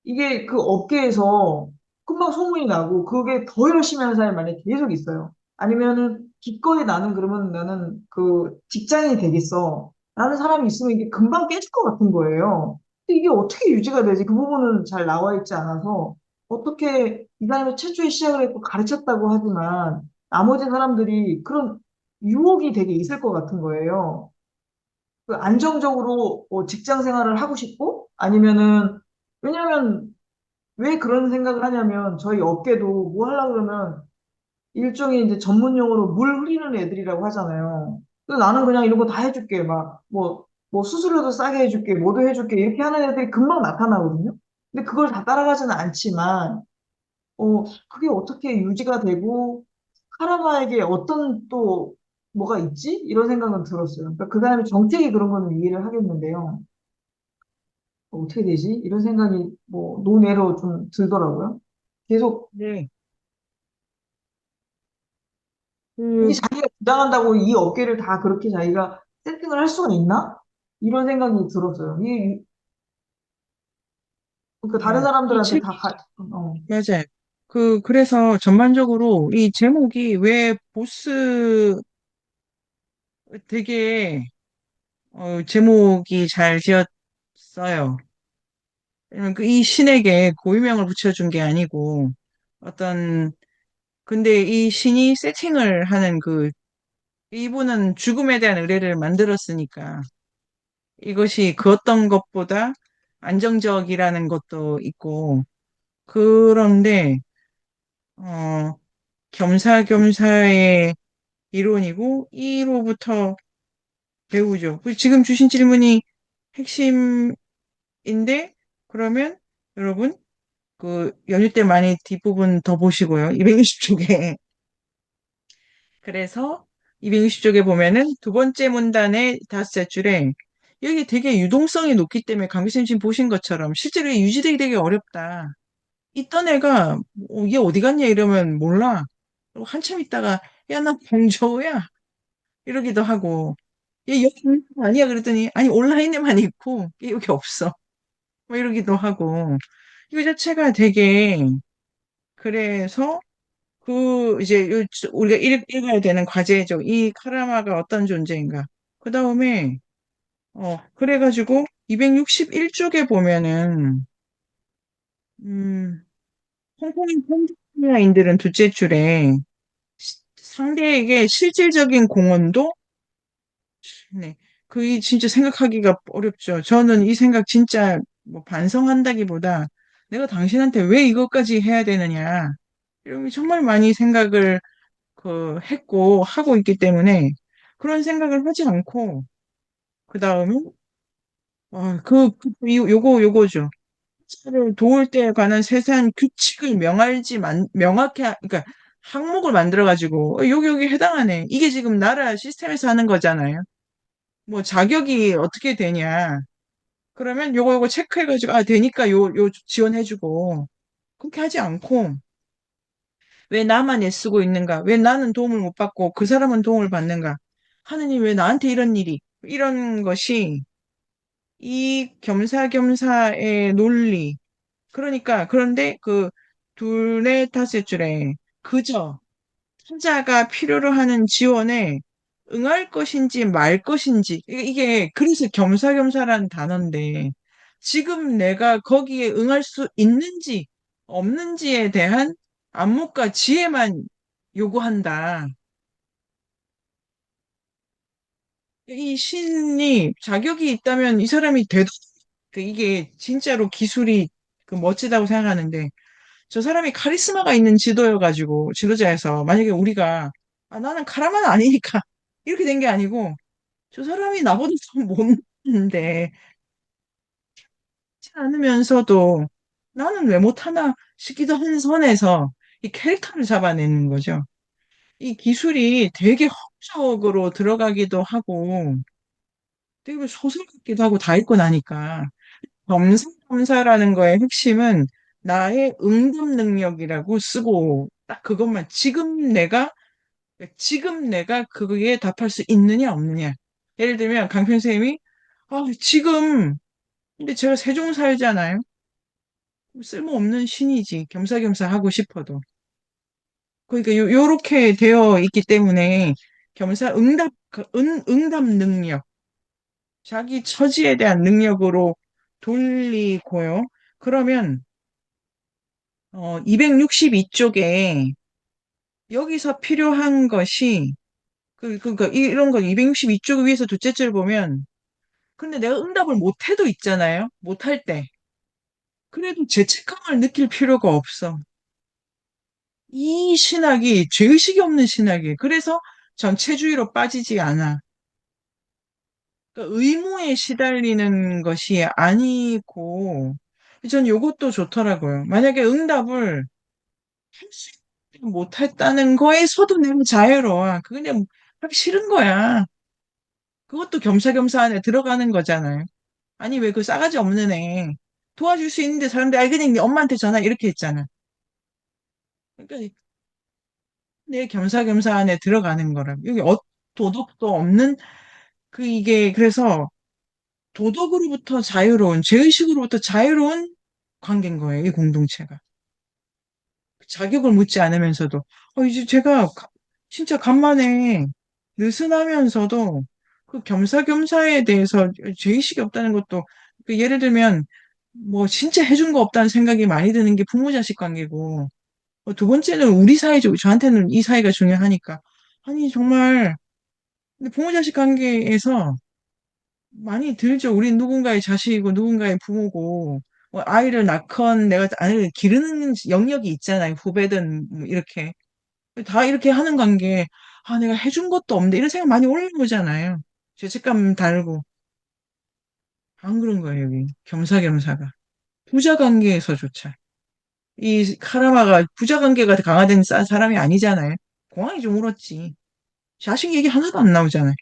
이게 그 업계에서 금방 소문이 나고 그게 더 열심히 하는 사람이 만약에 계속 있어요. 아니면은 기꺼이 나는 그러면 나는 그 직장인이 되겠어. 라는 사람이 있으면 이게 금방 깨질 것 같은 거예요. 근데 이게 어떻게 유지가 되지? 그 부분은 잘 나와 있지 않아서 어떻게 이 사람이 최초에 시작을 했고 가르쳤다고 하지만 나머지 사람들이 그런 유혹이 되게 있을 것 같은 거예요. 그 안정적으로 직장 생활을 하고 싶고 아니면은 왜냐면 왜 그런 생각을 하냐면 저희 업계도 뭐 하려고 그러면 일종의 이제 전문 용어로 물 흐리는 애들이라고 하잖아요. 그래서 나는 그냥 이런 거 다 해줄게. 뭐 수수료도 싸게 해줄게. 뭐도 해줄게. 이렇게 하는 애들이 금방 나타나거든요. 근데 그걸 다 따라가지는 않지만, 그게 어떻게 유지가 되고, 카라마에게 어떤 또 뭐가 있지? 이런 생각은 들었어요. 그러니까 그 사람의 정책이 그런 거는 이해를 하겠는데요. 어떻게 되지? 이런 생각이 뭐 노내로 좀 들더라고요. 계속 네. 이게 그, 자기가 주장한다고 이 업계를 다 그렇게 자기가 세팅을 할 수가 있나? 이런 생각이 들었어요. 그러니까 다른 이 사람들한테 책, 다 맞아요. 그래서 전반적으로 이 제목이 왜 보스 되게, 제목이 잘 지었어요. 왜냐면 이 신에게 고유명을 붙여준 게 아니고, 어떤, 근데 이 신이 세팅을 하는 이분은 죽음에 대한 의뢰를 만들었으니까, 이것이 그 어떤 것보다 안정적이라는 것도 있고, 그런데, 어, 겸사겸사의 이론이고, 이로부터 배우죠. 지금 주신 질문이 핵심인데, 그러면 여러분, 연휴 때 많이 뒷부분 더 보시고요. 260쪽에. 그래서 260쪽에 보면은 두 번째 문단의 다섯째 줄에 여기 되게 유동성이 높기 때문에 강비쌤 지금 보신 것처럼 실제로 이게 유지되기 되게 어렵다. 있던 애가 얘 어디 갔냐 이러면 몰라. 그리고 한참 있다가 야 나 봉저우야 이러기도 하고 얘 여기 있는 거 아니야 그랬더니 아니 온라인에만 있고 얘 여기 없어. 뭐 이러기도 하고 이거 자체가 되게 그래서 이제 우리가 읽어야 되는 과제죠. 이 카라마가 어떤 존재인가. 그 다음에 그래가지고 261쪽에 보면은 음 홍콩인 팬들인들은 둘째 줄에 상대에게 실질적인 공헌도 네. 그게 진짜 생각하기가 어렵죠. 저는 이 생각 진짜 뭐 반성한다기보다 내가 당신한테 왜 이것까지 해야 되느냐. 이런 게 정말 많이 생각을 했고 하고 있기 때문에 그런 생각을 하지 않고 그 다음에 요거죠. 차를 도울 때에 관한 세세한 규칙을 명확히 그러니까 항목을 만들어 가지고 여기 해당하네. 이게 지금 나라 시스템에서 하는 거잖아요. 뭐 자격이 어떻게 되냐. 그러면 요거 체크해가지고 되니까 요 지원해주고 그렇게 하지 않고 왜 나만 애쓰고 있는가? 왜 나는 도움을 못 받고 그 사람은 도움을 받는가? 하느님 왜 나한테 이런 일이 이런 것이 이 겸사겸사의 논리 그런데 그 둘의 다섯 줄에 그저 환자가 필요로 하는 지원에 응할 것인지 말 것인지 이게 그래서 겸사겸사라는 단어인데 지금 내가 거기에 응할 수 있는지 없는지에 대한 안목과 지혜만 요구한다. 이 신이 자격이 있다면 이 사람이 돼도 이게 진짜로 기술이 멋지다고 생각하는데 저 사람이 카리스마가 있는 지도여가지고 지도자에서 만약에 우리가 나는 카라만 아니니까 이렇게 된 게 아니고 저 사람이 나보다 더 못났는데 그렇지 않으면서도 나는 왜 못하나 싶기도 한 선에서 이 캐릭터를 잡아내는 거죠. 이 기술이 되게 허구적으로 들어가기도 하고 되게 소설 같기도 하고 다 읽고 나니까 겸사겸사라는 거의 핵심은 나의 응답 능력이라고 쓰고 딱 그것만 지금 내가 그거에 답할 수 있느냐 없느냐. 예를 들면 강평 쌤이 지금 근데 제가 세종 살잖아요. 쓸모없는 신이지. 겸사겸사 하고 싶어도. 그러니까 요렇게 되어 있기 때문에 응답 능력, 자기 처지에 대한 능력으로 돌리고요. 그러면 262쪽에 여기서 필요한 것이 그러니까 이런 거 262쪽 위에서 둘째 줄 보면 근데 내가 응답을 못해도 있잖아요. 못할 때. 그래도 죄책감을 느낄 필요가 없어. 이 신학이 죄의식이 없는 신학이에요. 그래서 전체주의로 빠지지 않아. 그러니까 의무에 시달리는 것이 아니고, 전 요것도 좋더라고요. 만약에 응답을 할 수 못했다는 거에서도 내가 자유로워. 그거 그냥 하기 싫은 거야. 그것도 겸사겸사 안에 들어가는 거잖아요. 아니, 왜 그 싸가지 없는 애 도와줄 수 있는데 사람들이, 그냥 네 엄마한테 전화 이렇게 했잖아. 그러니까 내 겸사겸사 안에 들어가는 거라. 여기 도덕도 없는 이게 그래서 도덕으로부터 자유로운, 죄의식으로부터 자유로운 관계인 거예요, 이 공동체가. 자격을 묻지 않으면서도. 이제 제가 진짜 간만에 느슨하면서도 그 겸사겸사에 대해서 죄의식이 없다는 것도, 예를 들면, 뭐, 진짜 해준 거 없다는 생각이 많이 드는 게 부모 자식 관계고, 두 번째는 우리 사회죠. 저한테는 이 사회가 중요하니까. 아니, 정말, 근데 부모 자식 관계에서 많이 들죠. 우리 누군가의 자식이고 누군가의 부모고 뭐 아이를 낳건 내가 아이를 기르는 영역이 있잖아요. 후배든 뭐 이렇게 다 이렇게 하는 관계. 내가 해준 것도 없는데 이런 생각 많이 올라오잖아요. 죄책감 달고 안 그런 거예요. 여기 겸사겸사가 부자 관계에서조차 이 카라마가 부자 관계가 강화된 사람이 아니잖아요. 공항이 좀 울었지. 자식 얘기 하나도 안 나오잖아요.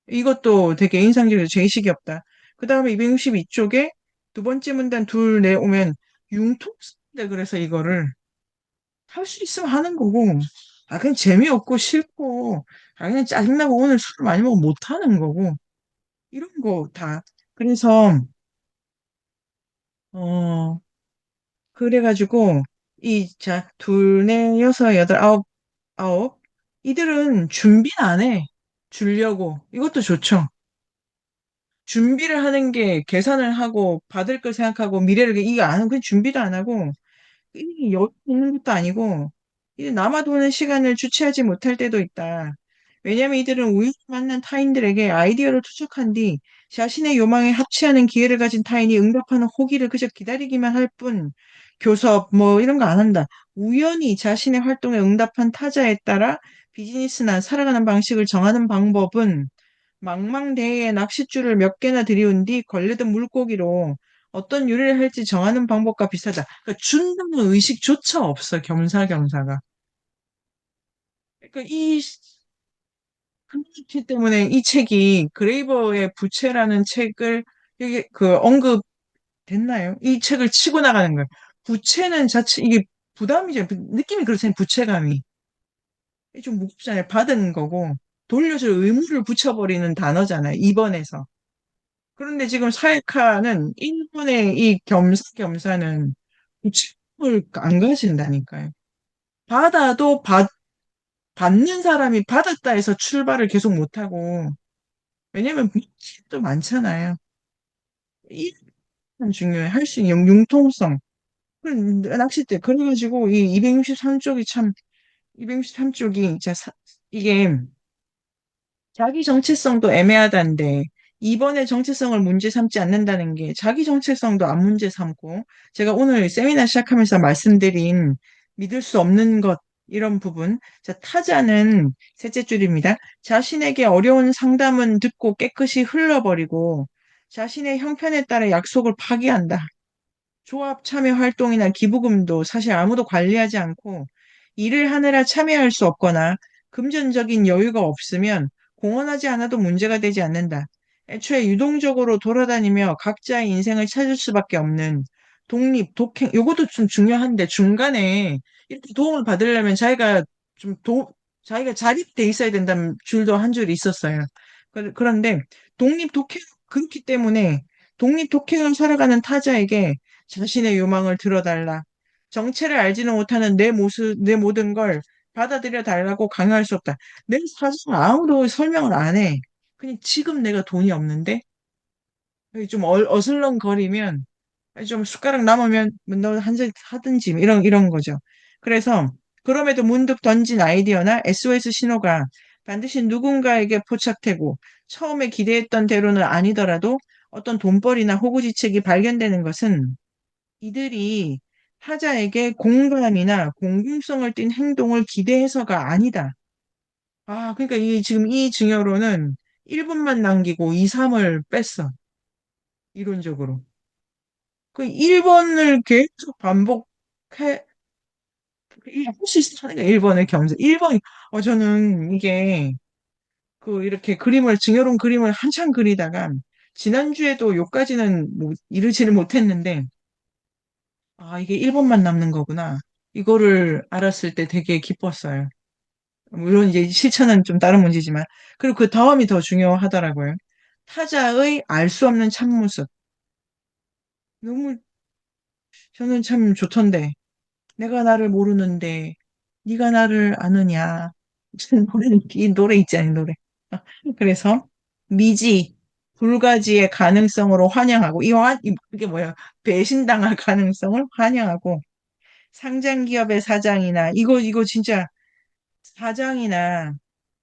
이것도 되게 인상적이고 제의식이 없다. 그 다음에 262쪽에 두 번째 문단 둘 내오면 융통쓰인다 그래서 이거를 할 수 있으면 하는 거고 그냥 재미없고 싫고 그냥 짜증나고 오늘 술을 많이 먹으면 못 하는 거고 이런 거 다 그래서 어 그래가지고 둘, 넷, 여섯, 여덟, 아홉 이들은 준비는 안 해. 주려고 이것도 좋죠. 준비를 하는 게 계산을 하고 받을 걸 생각하고 미래를 이거 안 하고 그냥 준비도 안 하고 이게 여유 있는 것도 아니고 이제 남아도는 시간을 주체하지 못할 때도 있다. 왜냐하면 이들은 우연히 만난 타인들에게 아이디어를 투척한 뒤 자신의 요망에 합치하는 기회를 가진 타인이 응답하는 호기를 그저 기다리기만 할 뿐 교섭 뭐 이런 거 안 한다. 우연히 자신의 활동에 응답한 타자에 따라 비즈니스나 살아가는 방식을 정하는 방법은 망망대해에 낚싯줄을 몇 개나 들이운 뒤 걸려든 물고기로 어떤 요리를 할지 정하는 방법과 비슷하다. 그러니까 준다는 의식조차 없어, 겸사겸사가. 그러니까 그렇기 때문에 이 책이 그레이버의 부채라는 책을 여기 언급됐나요? 이 책을 치고 나가는 거예요. 부채는 이게 부담이죠. 느낌이 그렇잖아요. 부채감이. 이게 좀 무겁잖아요. 받은 거고 돌려줄 의무를 붙여버리는 단어잖아요. 2번에서. 그런데 지금 사회카는 일본의 이 겸사겸사는 부침을 안 가진다니까요. 받아도 받는 사람이 받았다 해서 출발을 계속 못하고, 왜냐면 또 많잖아요. 이건 중요해. 할 수 있는 융통성. 낚싯대. 그래가지고 이 263쪽이 참, 263쪽이 이게 자기 정체성도 애매하다는데 이번에 정체성을 문제 삼지 않는다는 게 자기 정체성도 안 문제 삼고 제가 오늘 세미나 시작하면서 말씀드린 믿을 수 없는 것 이런 부분. 자, 타자는 셋째 줄입니다. 자신에게 어려운 상담은 듣고 깨끗이 흘러버리고 자신의 형편에 따라 약속을 파기한다. 조합 참여 활동이나 기부금도 사실 아무도 관리하지 않고 일을 하느라 참여할 수 없거나 금전적인 여유가 없으면 공헌하지 않아도 문제가 되지 않는다. 애초에 유동적으로 돌아다니며 각자의 인생을 찾을 수밖에 없는 독립, 독행, 요것도 좀 중요한데 중간에 이렇게 도움을 받으려면 자기가 자립돼 있어야 된다는 줄도 한 줄 있었어요. 그런데 독립, 독행, 그렇기 때문에 독립, 독행을 살아가는 타자에게 자신의 요망을 들어달라. 정체를 알지는 못하는 내 모습, 내 모든 걸 받아들여 달라고 강요할 수 없다. 내 사실 아무도 설명을 안 해. 그냥 지금 내가 돈이 없는데 좀 어슬렁거리면 좀 숟가락 남으면 너 한 잔 하든지 이런 거죠. 그래서 그럼에도 문득 던진 아이디어나 SOS 신호가 반드시 누군가에게 포착되고 처음에 기대했던 대로는 아니더라도 어떤 돈벌이나 호구지책이 발견되는 것은 이들이 타자에게 공감이나 공공성을 띤 행동을 기대해서가 아니다. 아, 그러니까 지금 이 증여로는 1분만 남기고 2, 3을 뺐어. 이론적으로. 그 1번을 계속 반복해, 할수 있다는 거 1번의 경제. 1번, 저는 이게 이렇게 증여론 그림을 한참 그리다가 지난주에도 요까지는 뭐 이르지를 못했는데 이게 1번만 남는 거구나. 이거를 알았을 때 되게 기뻤어요. 물론 이제 실천은 좀 다른 문제지만. 그리고 그 다음이 더 중요하더라고요. 타자의 알 수 없는 참모습. 너무 저는 참 좋던데. 내가 나를 모르는데 네가 나를 아느냐. 이 노래 있잖아요, 노래. 그래서 미지, 불가지의 가능성으로 환영하고 이게 뭐야? 배신당할 가능성을 환영하고 상장 기업의 사장이나 이거 진짜 사장이나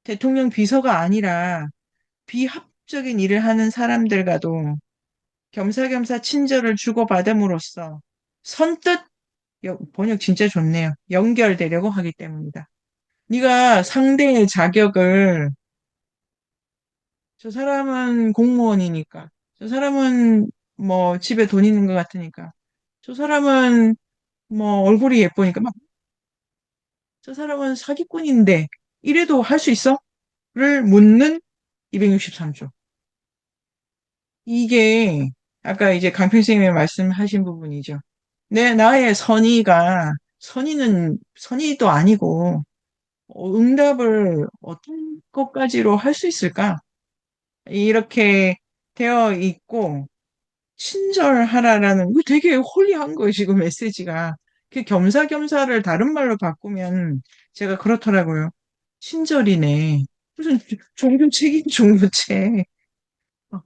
대통령 비서가 아니라 비합적인 일을 하는 사람들과도 겸사겸사 친절을 주고받음으로써 선뜻 번역 진짜 좋네요. 연결되려고 하기 때문이다. 네가 상대의 자격을 저 사람은 공무원이니까 저 사람은 뭐 집에 돈 있는 것 같으니까 저 사람은 뭐 얼굴이 예쁘니까 막 저 사람은 사기꾼인데 이래도 할 수 있어? 를 묻는 263조. 이게 아까 이제 강평 선생님이 말씀하신 부분이죠. 나의 선의도 아니고 응답을 어떤 것까지로 할 수 있을까? 이렇게 되어 있고 친절하라라는 거 되게 홀리한 거예요, 지금 메시지가. 그 겸사겸사를 다른 말로 바꾸면 제가 그렇더라고요. 친절이네. 무슨 종교책임 종교책. 어,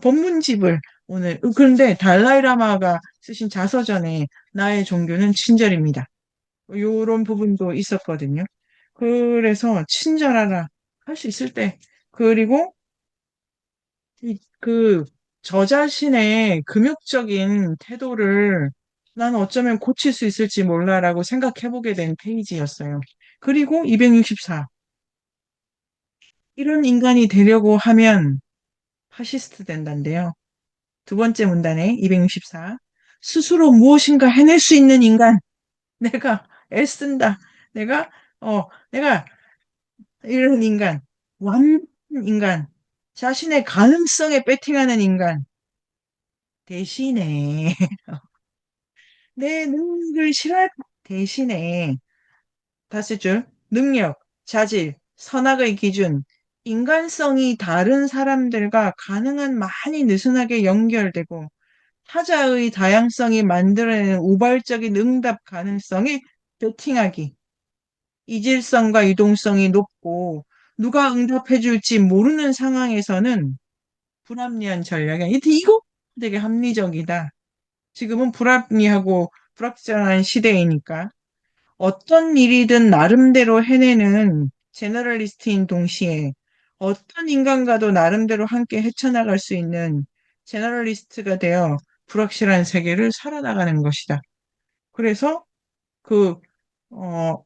법문집을 오늘. 그런데 달라이라마가 쓰신 자서전에 나의 종교는 친절입니다. 요런 부분도 있었거든요. 그래서 친절하라 할 수 있을 때 그리고 그 저 자신의 금욕적인 태도를 난 어쩌면 고칠 수 있을지 몰라라고 생각해보게 된 페이지였어요. 그리고 264. 이런 인간이 되려고 하면 파시스트 된다인데요. 두 번째 문단에 264. 스스로 무엇인가 해낼 수 있는 인간. 내가 애쓴다. 내가 이런 인간. 완전 인간. 자신의 가능성에 배팅하는 인간. 대신에 내 능력을 싫어할 대신에 다섯 줄 능력, 자질, 선악의 기준, 인간성이 다른 사람들과 가능한 많이 느슨하게 연결되고 타자의 다양성이 만들어내는 우발적인 응답 가능성이 베팅하기. 이질성과 유동성이 높고 누가 응답해 줄지 모르는 상황에서는 불합리한 전략이야. 이거 되게 합리적이다. 지금은 불합리하고 불확실한 시대이니까 어떤 일이든 나름대로 해내는 제너럴리스트인 동시에 어떤 인간과도 나름대로 함께 헤쳐나갈 수 있는 제너럴리스트가 되어 불확실한 세계를 살아나가는 것이다. 그래서 그, 어,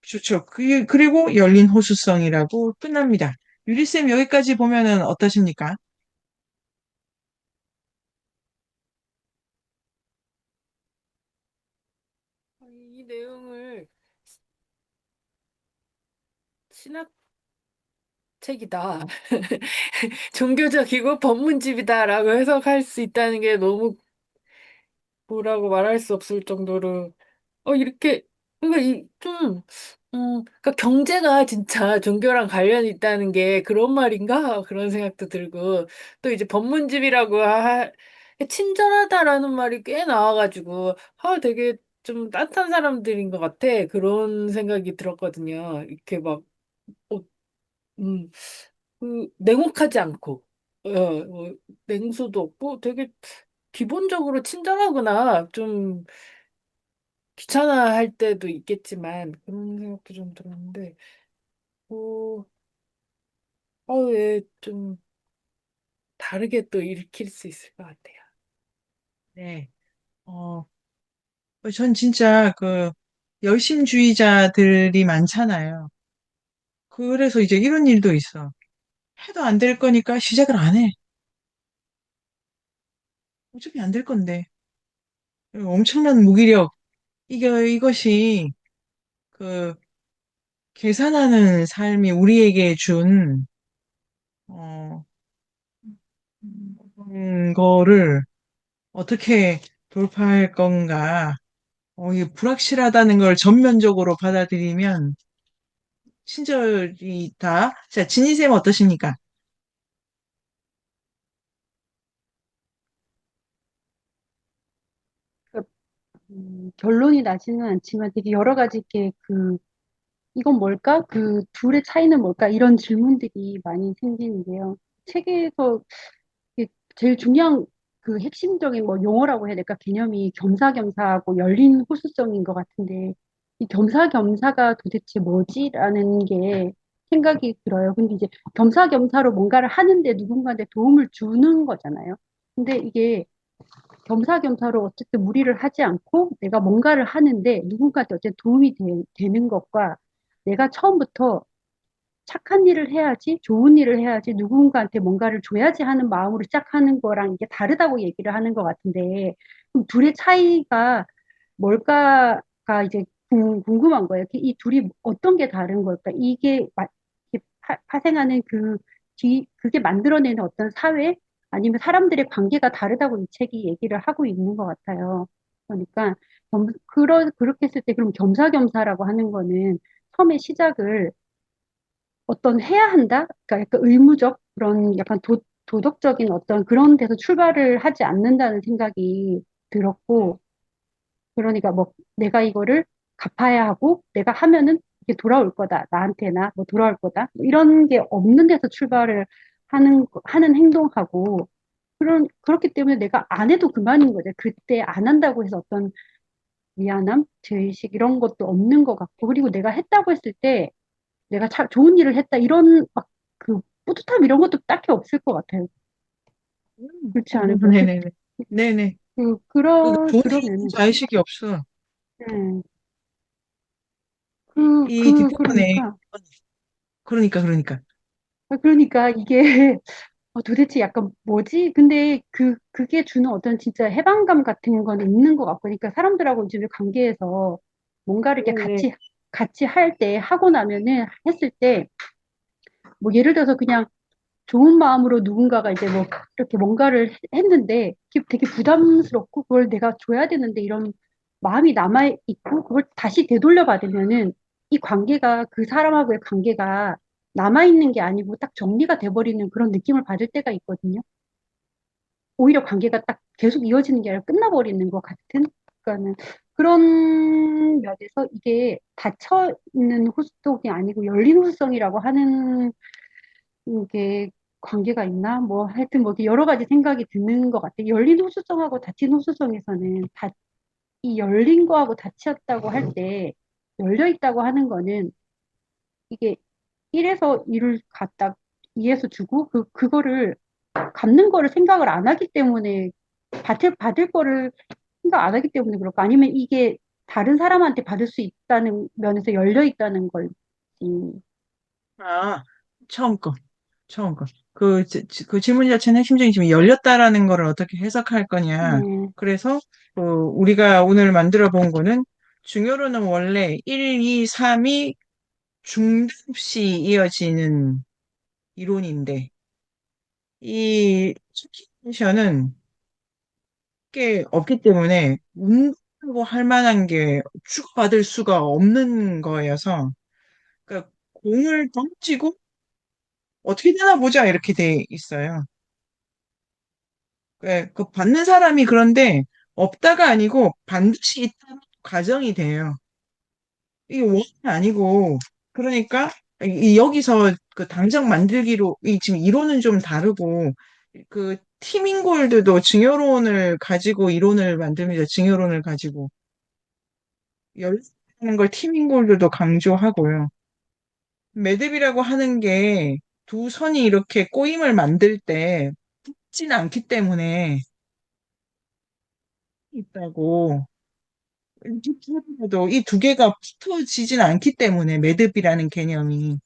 좋죠. 그리고 열린 호수성이라고 끝납니다. 유리쌤 여기까지 보면은 어떠십니까? 이 내용을 신학책이다. 종교적이고 법문집이다라고 해석할 수 있다는 게 너무 뭐라고 말할 수 없을 정도로 이렇게 그러니까 그러니까 경제가 진짜 종교랑 관련이 있다는 게 그런 말인가 그런 생각도 들고 또 이제 법문집이라고 친절하다라는 말이 꽤 나와가지고 되게 좀 따뜻한 사람들인 것 같아 그런 생각이 들었거든요. 이렇게 막 어, 음, 냉혹하지 않고 냉소도 없고 되게 기본적으로 친절하구나. 좀 귀찮아할 때도 있겠지만 그런 생각도 좀 들었는데 어, 왜 좀 다르게 또 읽힐 수 있을 것 같아요. 네. 어, 전 진짜 열심주의자들이 많잖아요. 그래서 이제 이런 일도 있어. 해도 안 될 거니까 시작을 안 해. 어차피 안 될 건데. 엄청난 무기력. 이것이 그 계산하는 삶이 우리에게 준, 어, 거를 어떻게 돌파할 건가. 이게 불확실하다는 걸 전면적으로 받아들이면 친절이다. 자, 진희쌤 어떠십니까? 그, 결론이 나지는 않지만 되게 여러 가지 이렇게 이건 뭘까? 그 둘의 차이는 뭘까? 이런 질문들이 많이 생기는데요. 책에서 이게 제일 중요한 그 핵심적인 뭐 용어라고 해야 될까? 개념이 겸사겸사하고 열린 호수성인 것 같은데 이 겸사겸사가 도대체 뭐지라는 게 생각이 들어요. 근데 이제 겸사겸사로 뭔가를 하는데 누군가한테 도움을 주는 거잖아요. 근데 이게 겸사겸사로 어쨌든 무리를 하지 않고 내가 뭔가를 하는데 누군가한테 어쨌든 도움이 되는 것과 내가 처음부터 착한 일을 해야지, 좋은 일을 해야지, 누군가한테 뭔가를 줘야지 하는 마음으로 시작하는 거랑 이게 다르다고 얘기를 하는 것 같은데, 그럼 둘의 차이가 뭘까가 이제 궁금한 거예요. 이 둘이 어떤 게 다른 걸까? 이게 파생하는 그게 만들어내는 어떤 사회? 아니면 사람들의 관계가 다르다고 이 책이 얘기를 하고 있는 것 같아요. 그러니까, 그렇게 했을 때, 그럼 겸사겸사라고 하는 거는 처음에 시작을 어떤 해야 한다? 그러니까 약간 의무적 그런 약간 도덕적인 어떤 그런 데서 출발을 하지 않는다는 생각이 들었고, 그러니까 뭐 내가 이거를 갚아야 하고 내가 하면은 이게 돌아올 거다. 나한테나 뭐 돌아올 거다. 뭐 이런 게 없는 데서 출발을 하는 행동하고, 그렇기 때문에 내가 안 해도 그만인 거죠. 그때 안 한다고 해서 어떤 미안함, 죄의식 이런 것도 없는 것 같고, 그리고 내가 했다고 했을 때 내가 참 좋은 일을 했다 이런 막 그 뿌듯함 이런 것도 딱히 없을 것 같아요. 그렇지 않을까요? 네네네. 네네. 좋은 일은 그러면은 자의식이 없어. 네. 이 뒷부분에, 그러니까 그러니까. 그러니까 이게 도대체 약간 뭐지? 근데 그게 주는 어떤 진짜 해방감 같은 건 있는 것 같고, 그러니까 사람들하고 이제 관계에서 뭔가를 이렇게 네네. 같이 할 때 하고 나면은 했을 때 뭐 예를 들어서 그냥 좋은 마음으로 누군가가 이제 뭐 이렇게 뭔가를 했는데 그게 되게 부담스럽고 그걸 내가 줘야 되는데 이런 마음이 남아 있고 그걸 다시 되돌려 받으면은 이 관계가 그 사람하고의 관계가 남아 있는 게 아니고 딱 정리가 돼버리는 그런 느낌을 받을 때가 있거든요. 오히려 관계가 딱 계속 이어지는 게 아니라 끝나버리는 것 같은. 그러니까는 그런 면에서 이게 닫혀 있는 호수성이 아니고 열린 호수성이라고 하는 이게 관계가 있나? 뭐 하여튼 뭐 이렇게 여러 가지 생각이 드는 것 같아요. 열린 호수성하고 닫힌 호수성에서는 이 열린 거하고 닫혔다고 할 때 열려 있다고 하는 거는 이게 1에서 2를 갖다 2에서 주고 그거를 갚는 거를 생각을 안 하기 때문에 받을 거를 생각 안 하기 때문에 그럴까? 아니면 이게 다른 사람한테 받을 수 있다는 면에서 열려 있다는 걸지. 아, 처음 거, 처음 거. 그 질문 자체는 핵심적인 지금 열렸다라는 거를 어떻게 해석할 거냐. 네. 그래서 우리가 오늘 만들어 본 거는 중요로는 원래 1, 2, 3이 중단 없이 이어지는 이론인데 이 는 게 없기 때문에 운다고 할 만한 게 주고받을 수가 없는 거여서 그러니까 공을 던지고 어떻게 되나 보자 이렇게 돼 있어요. 그 받는 사람이 그런데 없다가 아니고 반드시 있다는 가정이 돼요. 이게 원이 아니고 그러니까 여기서 그 당장 만들기로 이 지금 이론은 좀 다르고 그 티민골드도 증여론을 가지고 이론을 만듭니다. 증여론을 가지고 열리는 걸 티민골드도 강조하고요. 매듭이라고 하는 게 두 선이 이렇게 꼬임을 만들 때 붙진 않기 때문에 있다고 이 두 개가 붙어지진 않기 때문에 매듭이라는 개념이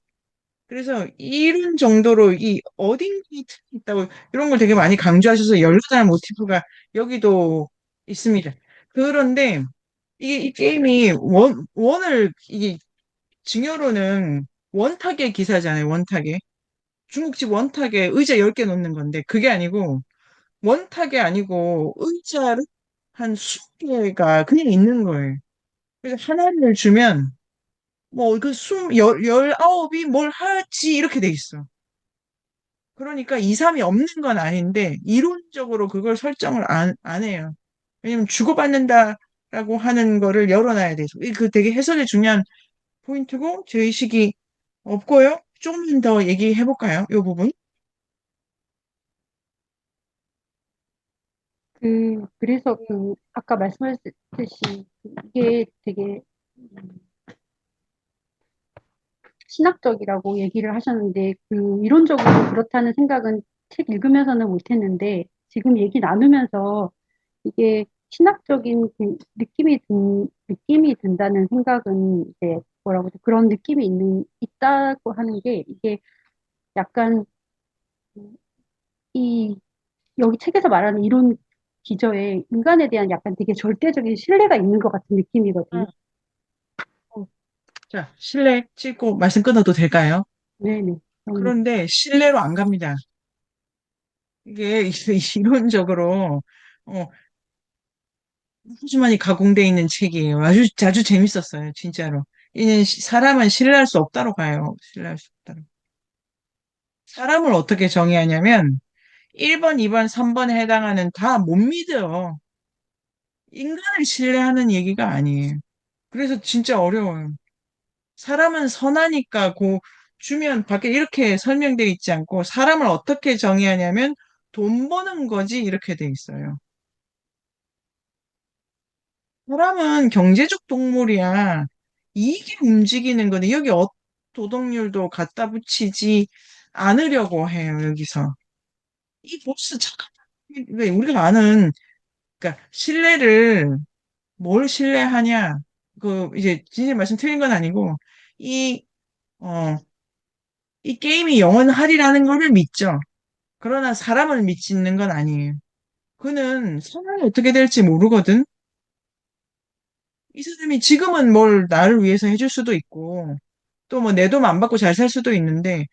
그래서 이런 정도로 이 어딘가에 틀이 있다고 이런 걸 되게 많이 강조하셔서 연락하는 모티프가 여기도 있습니다. 그런데 이 게임이 원을 이게 증여로는 원탁의 기사잖아요. 원탁의 중국집 원탁에 의자 10개 놓는 건데 그게 아니고 원탁이 아니고 의자를 한 20개가 그냥 있는 거예요. 그래서 하나를 주면 뭐 그 19이 뭘 하지 이렇게 돼 있어. 그러니까 2, 3이 없는 건 아닌데 이론적으로 그걸 설정을 안 해요. 왜냐면 주고받는다라고 하는 거를 열어놔야 돼서. 그 되게 해석이 중요한 포인트고 제의식이 없고요. 조금 더 얘기해 볼까요? 이 부분. 그래서 아까 말씀하셨듯이 이게 되게 신학적이라고 얘기를 하셨는데 이론적으로 그렇다는 생각은 책 읽으면서는 못했는데 지금 얘기 나누면서 이게 신학적인 느낌이 든다는 생각은 이제 뭐라고 하죠? 그런 느낌이 있다고 하는 게 이게 약간 이 여기 책에서 말하는 이론 기저에 인간에 대한 약간 되게 절대적인 신뢰가 있는 것 같은 느낌이거든요. 아, 어, 자, 실내 찍고 말씀 끊어도 될까요? 네네. 그럼 그런데 실내로 안 갑니다. 이게 이론적으로 아주 많이 가공돼 있는 책이에요. 아주 재밌었어요, 진짜로. 이는 사람은 신뢰할 수 없다로 가요. 신뢰할 수 없다로. 사람을 어떻게 정의하냐면 1번, 2번, 3번에 해당하는 다 못 믿어요. 인간을 신뢰하는 얘기가 아니에요. 그래서 진짜 어려워요. 사람은 선하니까 주면 밖에 이렇게 설명되어 있지 않고 사람을 어떻게 정의하냐면 돈 버는 거지 이렇게 돼 있어요. 사람은 경제적 동물이야. 이게 움직이는 거데 여기 도덕률도 갖다 붙이지 않으려고 해요, 여기서. 이 보스 잠깐 왜 우리가 아는 그러니까 신뢰를 뭘 신뢰하냐? 이제 진실 말씀 틀린 건 아니고 이 어, 이 게임이 영원하리라는 거를 믿죠. 그러나 사람을 믿는 건 아니에요. 그는 상황이 어떻게 될지 모르거든. 이 사람이 지금은 뭘 나를 위해서 해줄 수도 있고 또 뭐 내 돈 안 받고 잘 살 수도 있는데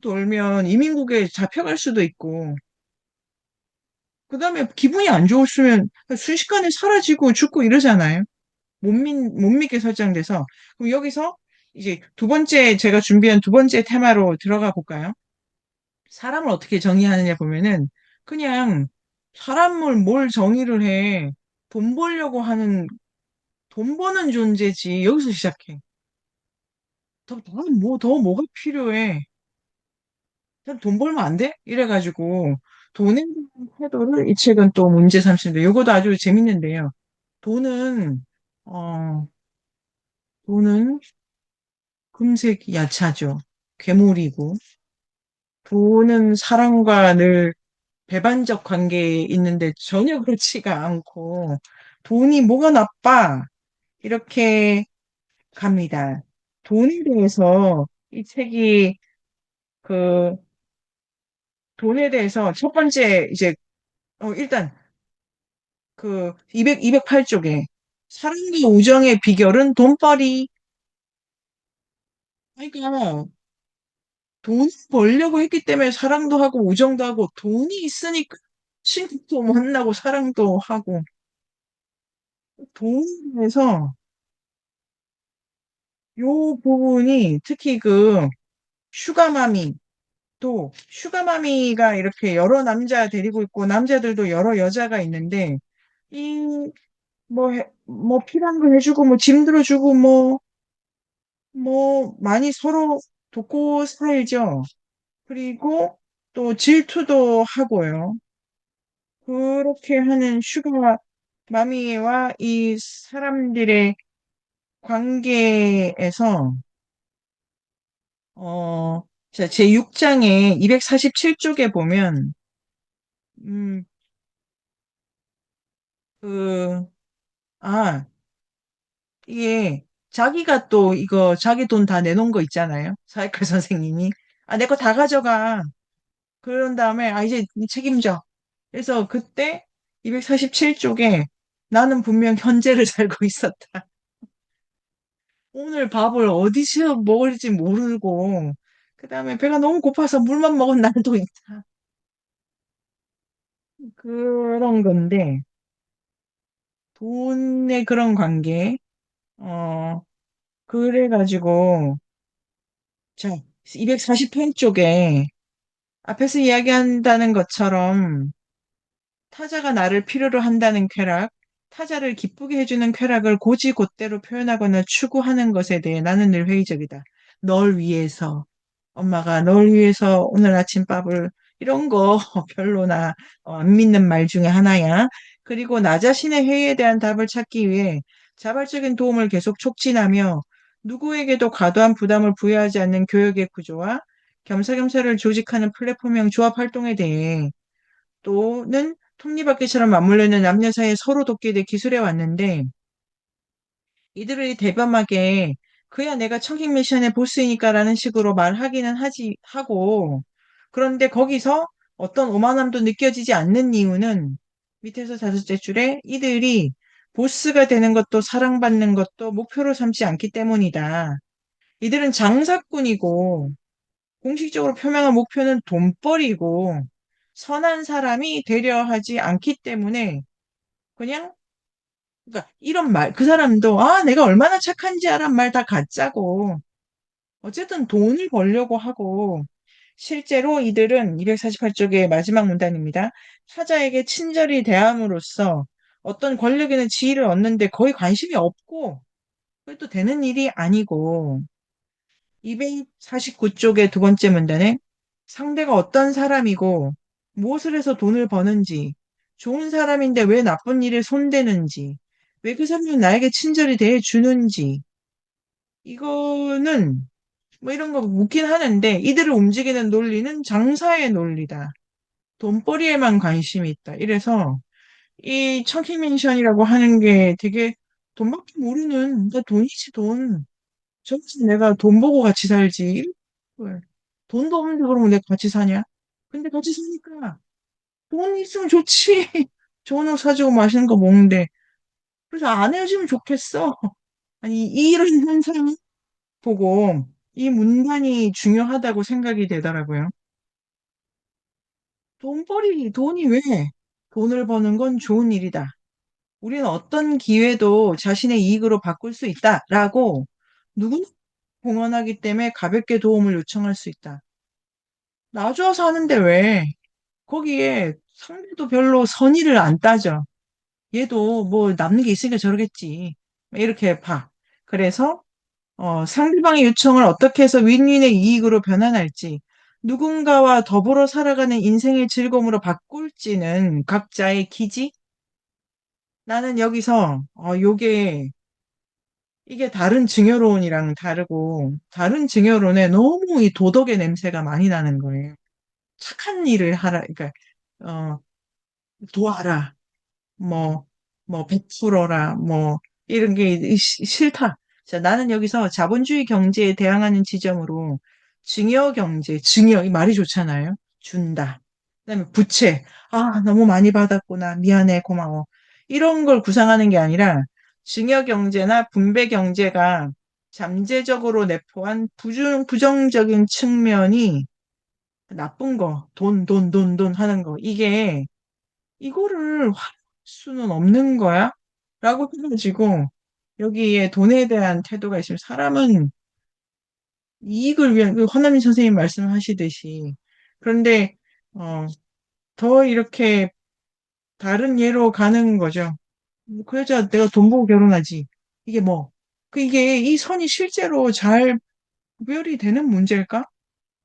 돌면 이민국에 잡혀갈 수도 있고 그다음에 기분이 안 좋으면 순식간에 사라지고 죽고 이러잖아요. 못 믿게 설정돼서 그럼 여기서 이제 제가 준비한 두 번째 테마로 들어가 볼까요? 사람을 어떻게 정의하느냐 보면은 그냥 사람을 뭘 정의를 해. 돈 벌려고 하는 돈 버는 존재지. 여기서 시작해. 더 뭐가 필요해? 그냥 돈 벌면 안 돼? 이래가지고 돈에 대한 태도를 이 책은 또 문제 삼습니다. 이것도 아주 재밌는데요. 돈은 어 돈은 금색 야차죠. 괴물이고, 돈은 사람과 늘 배반적 관계에 있는데 전혀 그렇지가 않고, 돈이 뭐가 나빠? 이렇게 갑니다. 돈에 대해서 이 책이 그 돈에 대해서 첫 번째 이제 일단 그 208쪽에 사랑과 우정의 비결은 돈벌이. 그러니까 돈 벌려고 했기 때문에 사랑도 하고 우정도 하고 돈이 있으니까 친구도 만나고 사랑도 하고 돈에서 요 부분이 특히 그 슈가마미 또 슈가마미가 이렇게 여러 남자 데리고 있고 남자들도 여러 여자가 있는데 이 뭐 필요한 거 해주고 뭐 짐 들어주고 뭐 많이 서로 돕고 살죠. 그리고 또 질투도 하고요. 그렇게 하는 슈가 마미와 이 사람들의 관계에서 어, 제 6장에 247쪽에 보면 음, 그, 아, 이게 자기가 또 이거 자기 돈 다 내놓은 거 있잖아요. 사회과 선생님이. 내 거 다 가져가. 그런 다음에, 이제 네 책임져. 그래서 그때 247쪽에 나는 분명 현재를 살고 있었다. 오늘 밥을 어디서 먹을지 모르고, 그 다음에 배가 너무 고파서 물만 먹은 날도 있다. 그런 건데, 돈의 그런 관계, 어, 그래가지고, 자, 248쪽에 앞에서 이야기한다는 것처럼 타자가 나를 필요로 한다는 쾌락, 타자를 기쁘게 해주는 쾌락을 고지곧대로 표현하거나 추구하는 것에 대해 나는 늘 회의적이다. 널 위해서, 엄마가 널 위해서 오늘 아침밥을, 이런 거 별로 나 안 믿는 말 중에 하나야. 그리고 나 자신의 회의에 대한 답을 찾기 위해 자발적인 도움을 계속 촉진하며 누구에게도 과도한 부담을 부여하지 않는 교육의 구조와 겸사겸사를 조직하는 플랫폼형 조합 활동에 대해 또는 톱니바퀴처럼 맞물려 있는 남녀 사이에 서로 돕게 돼 기술해 왔는데 이들의 대범하게 그야 내가 청킹 미션의 보스이니까라는 식으로 말하기는 하고 그런데 거기서 어떤 오만함도 느껴지지 않는 이유는 밑에서 다섯째 줄에 이들이 보스가 되는 것도 사랑받는 것도 목표로 삼지 않기 때문이다. 이들은 장사꾼이고 공식적으로 표명한 목표는 돈벌이고 선한 사람이 되려 하지 않기 때문에 그냥 그러니까 이런 말, 그 사람도 내가 얼마나 착한지 알아 말 다 가짜고 어쨌든 돈을 벌려고 하고 실제로 이들은 248쪽의 마지막 문단입니다. 타자에게 친절히 대함으로써 어떤 권력이나 지위를 얻는데 거의 관심이 없고 그게 또 되는 일이 아니고 249쪽의 두 번째 문단에 상대가 어떤 사람이고 무엇을 해서 돈을 버는지, 좋은 사람인데 왜 나쁜 일에 손대는지, 왜 그 사람이 나에게 친절히 대해주는지, 이거는 뭐 이런 거 묻긴 하는데 이들을 움직이는 논리는 장사의 논리다. 돈벌이에만 관심이 있다. 이래서 이 청키맨션이라고 하는 게 되게 돈밖에 모르는, 나 돈이지 돈. 저기서 내가 돈 보고 같이 살지. 왜? 돈도 없는데 그러면 내가 같이 사냐? 근데 같이 사니까 돈 있으면 좋지. 좋은 옷 사주고 맛있는 거 먹는데. 그래서 안 헤어지면 좋겠어. 아니, 이런 현상 보고 이 문단이 중요하다고 생각이 되더라고요. 돈이 왜? 돈을 버는 건 좋은 일이다. 우리는 어떤 기회도 자신의 이익으로 바꿀 수 있다라고 누구나 공언하기 때문에 가볍게 도움을 요청할 수 있다. 나 좋아서 하는데 왜? 거기에 상대도 별로 선의를 안 따져. 얘도 뭐 남는 게 있으니까 저러겠지. 이렇게 봐. 그래서 상대방의 요청을 어떻게 해서 윈윈의 이익으로 변환할지, 누군가와 더불어 살아가는 인생의 즐거움으로 바꿀지는 각자의 기지? 나는 여기서 요게 이게 다른 증여론이랑 다르고, 다른 증여론에 너무 이 도덕의 냄새가 많이 나는 거예요. 착한 일을 하라, 그러니까, 어, 도와라, 뭐, 뭐, 베풀어라, 뭐, 이런 게 싫다. 자, 나는 여기서 자본주의 경제에 대항하는 지점으로 증여 경제, 증여, 이 말이 좋잖아요. 준다. 그다음에 부채. 아, 너무 많이 받았구나. 미안해, 고마워. 이런 걸 구상하는 게 아니라 증여 경제나 분배 경제가 잠재적으로 내포한 부정적인 측면이 나쁜 거, 돈 하는 거. 이거를 할 수는 없는 거야? 라고 해가지고, 여기에 돈에 대한 태도가 있으면 사람은 이익을 위한, 그 허남인 선생님 말씀하시듯이. 그런데, 어, 더 이렇게 다른 예로 가는 거죠. 그 여자 내가 돈 보고 결혼하지. 이게 뭐, 이게 이 선이 실제로 잘 구별이 되는 문제일까?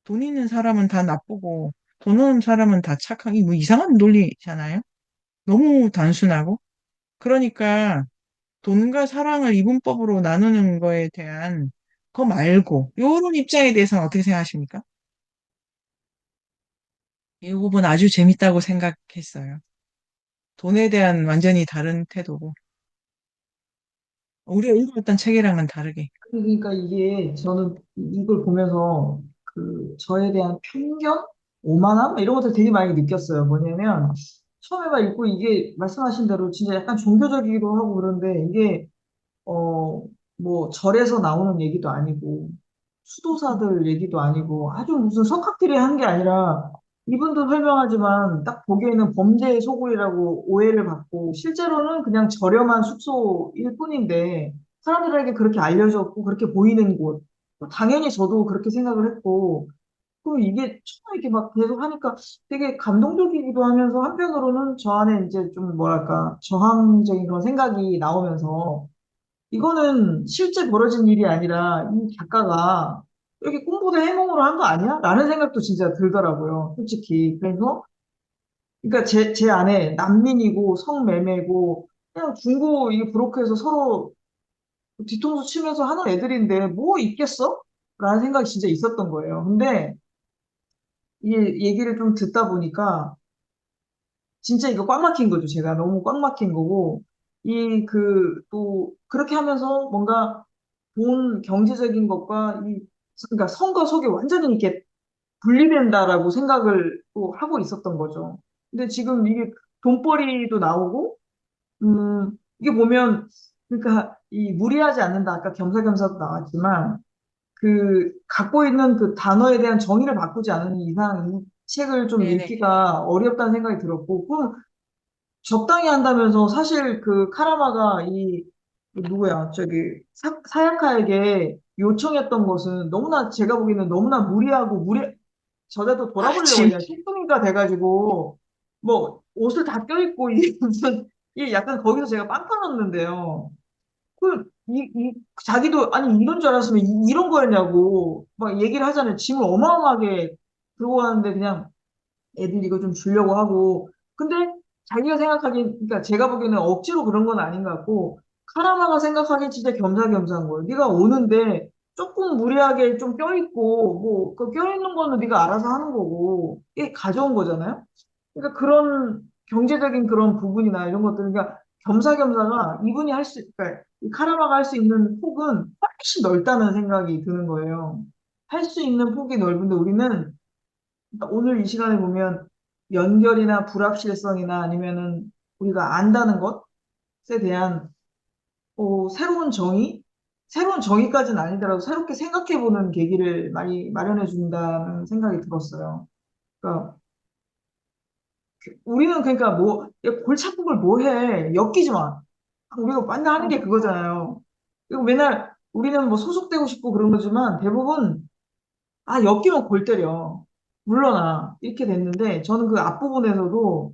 돈 있는 사람은 다 나쁘고, 돈 없는 사람은 다 착한, 이 뭐 이상한 논리잖아요? 너무 단순하고. 그러니까, 돈과 사랑을 이분법으로 나누는 거에 대한 거 말고 요런 입장에 대해서는 어떻게 생각하십니까? 이 부분 아주 재밌다고 생각했어요. 돈에 대한 완전히 다른 태도고 우리가 읽어왔던 책이랑은 다르게. 그러니까 이게 저는 이걸 보면서 그 저에 대한 편견, 오만함 이런 것들 되게 많이 느꼈어요. 뭐냐면 처음에 막 읽고 이게 말씀하신 대로 진짜 약간 종교적이기도 하고 그런데 이게 어, 뭐, 절에서 나오는 얘기도 아니고, 수도사들 얘기도 아니고, 아주 무슨 석학들이 한 게 아니라, 이분도 설명하지만, 딱 보기에는 범죄의 소굴이라고 오해를 받고, 실제로는 그냥 저렴한 숙소일 뿐인데, 사람들에게 그렇게 알려졌고, 그렇게 보이는 곳. 당연히 저도 그렇게 생각을 했고, 그리고 이게 처음에 이렇게 막 계속 하니까 되게 감동적이기도 하면서, 한편으로는 저 안에 이제 좀 뭐랄까, 저항적인 그런 생각이 나오면서, 이거는 실제 벌어진 일이 아니라 이 작가가 여기 꿈보다 해몽으로 한 거 아니야? 라는 생각도 진짜 들더라고요. 솔직히. 그래서, 그러니까 제 안에 난민이고 성매매고 그냥 중고 이 브로커에서 서로 뒤통수 치면서 하는 애들인데 뭐 있겠어? 라는 생각이 진짜 있었던 거예요. 근데 이 얘기를 좀 듣다 보니까 진짜 이거 꽉 막힌 거죠. 제가 너무 꽉 막힌 거고, 또, 그렇게 하면서 뭔가 돈 경제적인 것과 그러니까 성과 속이 완전히 이렇게 분리된다라고 생각을 또 하고 있었던 거죠. 근데 지금 이게 돈벌이도 나오고, 이게 보면, 그러니까 이 무리하지 않는다. 아까 겸사겸사도 나왔지만, 그 갖고 있는 그 단어에 대한 정의를 바꾸지 않는 이상 이 책을 좀 네네. 읽기가 어렵다는 생각이 들었고, 그럼 적당히 한다면서 사실 그 카라마가 누구야 저기 사야카에게 요청했던 것은 너무나 제가 보기에는 너무나 무리하고 저자도 아, 돌아보려고 지금 그냥 뚱뚱이가 돼가지고 뭐 옷을 다 껴입고 이 무슨 이 약간 거기서 제가 빵 터졌는데요. 자기도 아니 이런 줄 알았으면 이런 거였냐고 막 얘기를 하잖아요. 짐을 어마어마하게 들고 가는데 그냥 애들 이거 좀 주려고 하고. 근데 자기가 생각하기엔, 그러니까 제가 보기에는 억지로 그런 건 아닌 것 같고, 카라마가 생각하기엔 진짜 겸사겸사한 거예요. 네가 오는데 조금 무리하게 좀 껴있고, 뭐, 그 껴있는 거는 네가 알아서 하는 거고, 이게 가져온 거잖아요? 그러니까 그런 경제적인 그런 부분이나 이런 것들, 그러니까 겸사겸사가 이분이 그러니까 이 카라마가 할 수 있는 폭은 훨씬 넓다는 생각이 드는 거예요. 할 수 있는 폭이 넓은데 우리는 그러니까 오늘 이 시간에 보면 연결이나 불확실성이나 아니면은 우리가 안다는 것에 대한 새로운 정의? 새로운 정의까지는 아니더라도 새롭게 생각해보는 계기를 많이 마련해 준다는 생각이 들었어요. 그러니까 우리는 그러니까 뭐, 야, 골치 아픈 걸 뭐 해? 엮이지 마. 우리가 맨날 하는 게 맞아. 그거잖아요. 그리고 맨날 우리는 뭐 소속되고 싶고 그런 거지만 대부분 엮이면 골 때려. 물러나. 이렇게 됐는데, 저는 그 앞부분에서도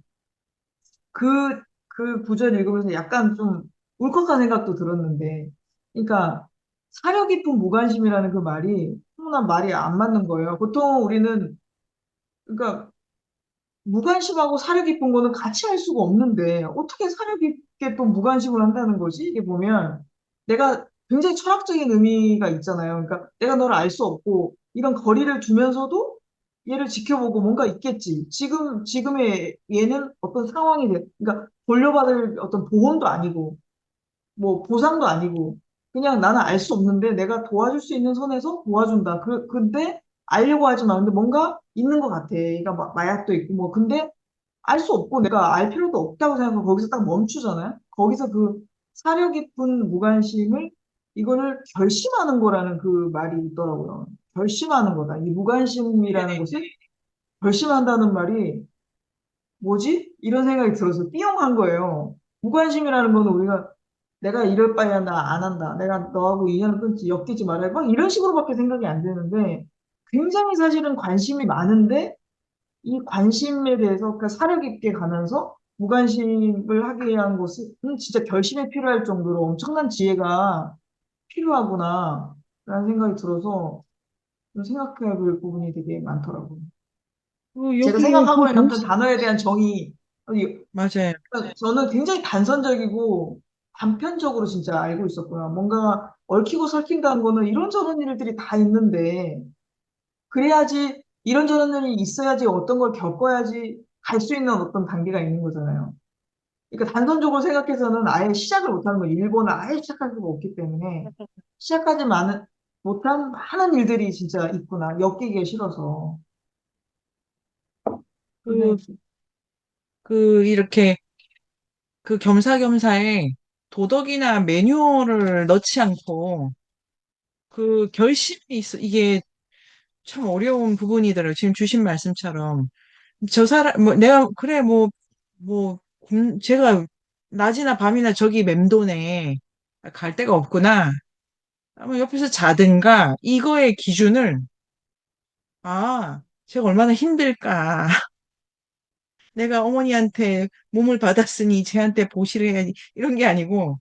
그 구절을 읽으면서 약간 좀 울컥한 생각도 들었는데, 그러니까, 사려 깊은 무관심이라는 그 말이, 너무나 말이 안 맞는 거예요. 보통 우리는, 그러니까, 무관심하고 사려 깊은 거는 같이 할 수가 없는데, 어떻게 사려 깊게 또 무관심을 한다는 거지? 이게 보면, 내가 굉장히 철학적인 의미가 있잖아요. 그러니까 내가 너를 알 수 없고 이런 거리를 두면서도 얘를 지켜보고 뭔가 있겠지. 지금의 얘는 어떤 상황이 돼. 그러니까 돌려받을 어떤 보험도 아니고 뭐 보상도 아니고 그냥 나는 알 수 없는데 내가 도와줄 수 있는 선에서 도와준다. 근데 알려고 하지 마. 근데 뭔가 있는 것 같아. 그러니까 마약도 있고 뭐 근데 알 수 없고 내가 알 필요도 없다고 생각하고 거기서 딱 멈추잖아요. 거기서 그 사려 깊은 무관심을 이거를 결심하는 거라는 그 말이 있더라고요. 결심하는 거다. 이 무관심이라는 것을 결심한다는 말이 뭐지? 이런 생각이 들어서 띠용한 거예요. 무관심이라는 거는 우리가 내가 이럴 바에야 나 안 한다. 내가 너하고 인연을 끊지, 엮이지 말아야 막 이런 식으로밖에 생각이 안 되는데 굉장히 사실은 관심이 많은데 이 관심에 대해서 그러니까 사려 깊게 가면서 무관심을 하게 위한 것은 진짜 결심이 필요할 정도로 엄청난 지혜가 필요하구나 라는 생각이 들어서 좀 생각해 볼 부분이 되게 많더라고요. 제가 여기 그 생각하고 있는 어떤 단어에 대한 정의 맞아요. 저는 굉장히 단선적이고 단편적으로 진짜 알고 있었고요. 뭔가 얽히고 설킨다는 거는 이런저런 일들이 다 있는데 그래야지 이런저런 일이 있어야지 어떤 걸 겪어야지 갈 수 있는 어떤 단계가 있는 거잖아요. 그러니까 단선적으로 생각해서는 아예 시작을 못하는 거예요. 일본은 아예 시작할 수가 없기 때문에 시작하지 못한 많은 일들이 진짜 있구나. 엮이기 싫어서. 그, 그런 생각이 이렇게 그 겸사겸사에 도덕이나 매뉴얼을 넣지 않고 그 결심이 있어. 이게 참 어려운 부분이더라고요. 지금 주신 말씀처럼. 저 사람, 뭐, 내가, 그래, 제가 낮이나 밤이나 저기 맴도네. 갈 데가 없구나. 아마 옆에서 자든가, 이거의 기준을, 제가 얼마나 힘들까. 내가 어머니한테 몸을 받았으니 쟤한테 보시를 해야지. 이런 게 아니고,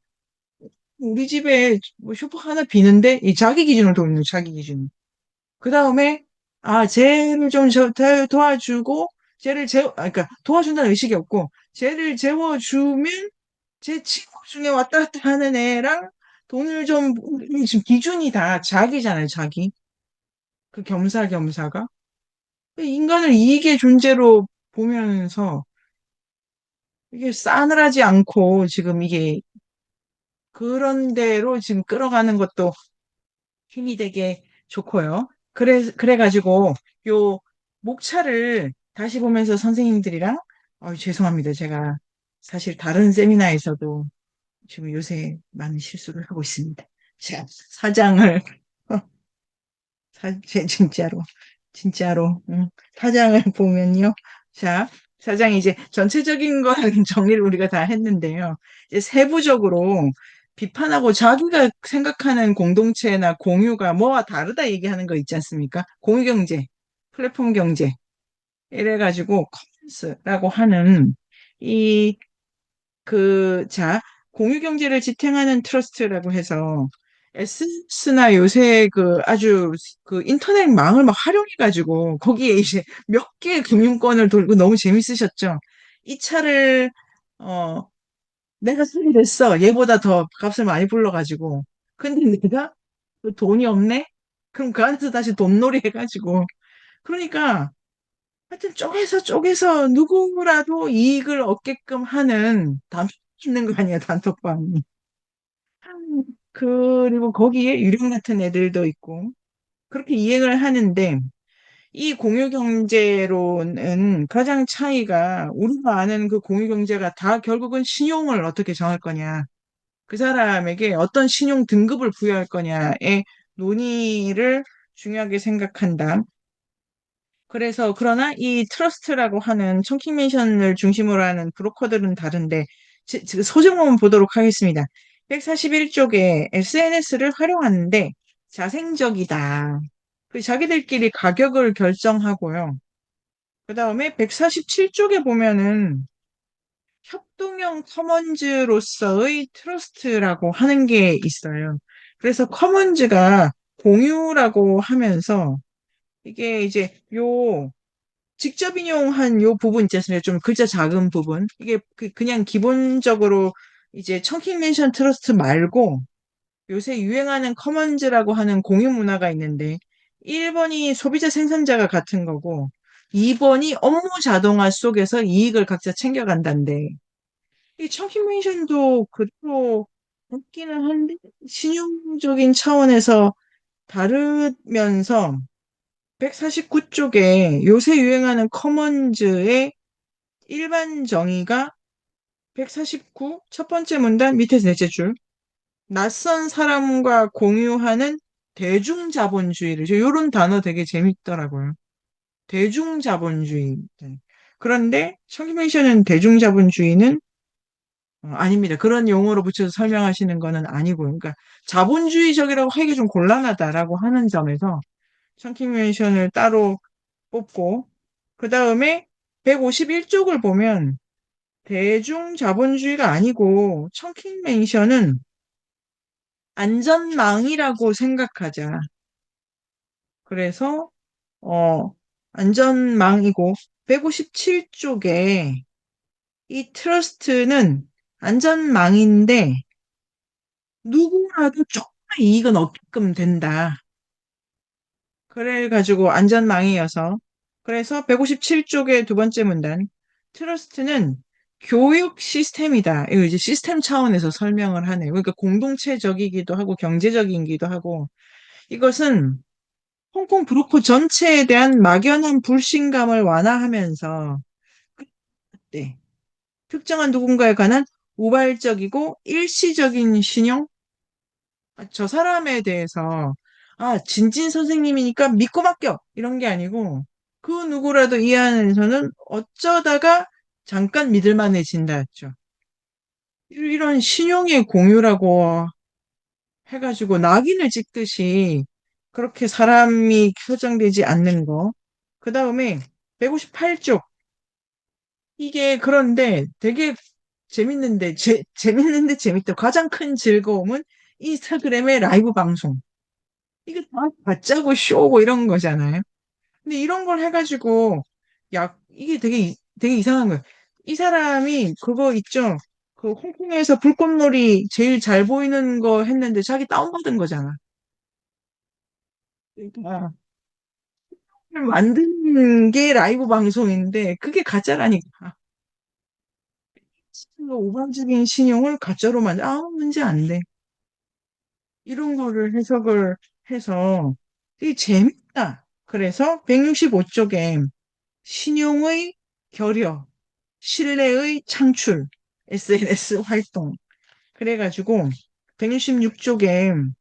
우리 집에 뭐 슈퍼 하나 비는데, 이 자기 기준을 돕는, 자기 기준. 그 다음에, 쟤를 좀 도와주고, 그러니까 도와준다는 의식이 없고, 쟤를 재워주면, 제 친구 중에 왔다 갔다 하는 애랑 돈을 좀, 지금 기준이 다 자기잖아요, 자기. 그 겸사겸사가. 인간을 이익의 존재로 보면서, 이게 싸늘하지 않고, 지금 이게, 그런 대로 지금 끌어가는 것도 힘이 되게 좋고요. 그래가지고, 요, 목차를 다시 보면서 선생님들이랑, 죄송합니다. 제가 사실 다른 세미나에서도 지금 요새 많은 실수를 하고 있습니다. 자, 사장을, 진짜로, 진짜로, 사장을 보면요. 자, 사장이 이제 전체적인 거는 정리를 우리가 다 했는데요. 이제 세부적으로 비판하고 자기가 생각하는 공동체나 공유가 뭐와 다르다 얘기하는 거 있지 않습니까? 공유 경제, 플랫폼 경제. 이래가지고 커먼스라고 하는 이 자, 공유 경제를 지탱하는 트러스트라고 해서 에스나 요새 그 아주 그 인터넷망을 막 활용해가지고 거기에 이제 몇 개 금융권을 돌고 너무 재밌으셨죠? 이 차를 어 내가 사게 됐어. 얘보다 더 값을 많이 불러가지고. 근데 내가 그 돈이 없네? 그럼 그 안에서 다시 돈놀이 해가지고. 그러니까 하여튼 쪼개서 누구라도 이익을 얻게끔 하는 단톡 있는 거 아니야, 단톡방이. 그리고 거기에 유령 같은 애들도 있고, 그렇게 이해를 하는데, 이 공유경제로는 가장 차이가, 우리가 아는 그 공유경제가 다 결국은 신용을 어떻게 정할 거냐, 그 사람에게 어떤 신용 등급을 부여할 거냐의 논의를 중요하게 생각한다. 그래서 그러나 이 트러스트라고 하는 청킹맨션을 중심으로 하는 브로커들은 다른데 소정원 보도록 하겠습니다. 141쪽에 SNS를 활용하는데 자생적이다. 그 자기들끼리 가격을 결정하고요. 그 다음에 147쪽에 보면은 협동형 커먼즈로서의 트러스트라고 하는 게 있어요. 그래서 커먼즈가 공유라고 하면서 이게 이제 직접 인용한 요 부분 있지 않습니까? 좀 글자 작은 부분. 이게 그냥 기본적으로 이제 청킹 멘션 트러스트 말고 요새 유행하는 커먼즈라고 하는 공유 문화가 있는데 1번이 소비자 생산자가 같은 거고 2번이 업무 자동화 속에서 이익을 각자 챙겨간다는데 이 청킹맨션도 그대로 있기는 한데 신용적인 차원에서 다르면서 149쪽에 요새 유행하는 커먼즈의 일반 정의가 149 첫 번째 문단 밑에서 넷째 줄 낯선 사람과 공유하는 대중자본주의를 이런 단어 되게 재밌더라고요. 대중자본주의. 네. 그런데 청기멘션은 대중자본주의는 아닙니다. 그런 용어로 붙여서 설명하시는 거는 아니고요. 그러니까 자본주의적이라고 하기 좀 곤란하다라고 하는 점에서 청킹멘션을 따로 뽑고 그 다음에 151쪽을 보면 대중자본주의가 아니고 청킹멘션은 안전망이라고 생각하자. 그래서 어 안전망이고 157쪽에 이 트러스트는 안전망인데 누구라도 조금 이익은 얻게끔 된다. 그래가지고 안전망이어서 그래서 157쪽의 두 번째 문단 트러스트는 교육 시스템이다. 이거 이제 시스템 차원에서 설명을 하네요. 그러니까 공동체적이기도 하고 경제적이기도 하고 이것은 홍콩 브로커 전체에 대한 막연한 불신감을 완화하면서 네, 특정한 누군가에 관한 우발적이고 일시적인 신용, 저 사람에 대해서 진진 선생님이니까 믿고 맡겨 이런 게 아니고 그 누구라도 이 안에서는 어쩌다가 잠깐 믿을만해진다였죠. 이런 신용의 공유라고 해가지고 낙인을 찍듯이 그렇게 사람이 표정되지 않는 거. 그 다음에 158쪽. 이게 그런데 되게 재밌는데, 재밌는데 재밌다. 가장 큰 즐거움은 인스타그램의 라이브 방송. 이거 다 가짜고 쇼고 이런 거잖아요. 근데 이런 걸 해가지고, 이게 되게 이상한 거예요. 이 사람이 그거 있죠? 그 홍콩에서 불꽃놀이 제일 잘 보이는 거 했는데 자기 다운받은 거잖아. 그러니까 만드는 게 라이브 방송인데 그게 가짜라니까. 오반적인 신용을 가짜로 아무 문제 안 돼. 이런 거를 해석을 해서 이게 재밌다. 그래서 165쪽에 신용의 결여, 신뢰의 창출, SNS 활동. 그래가지고 166쪽에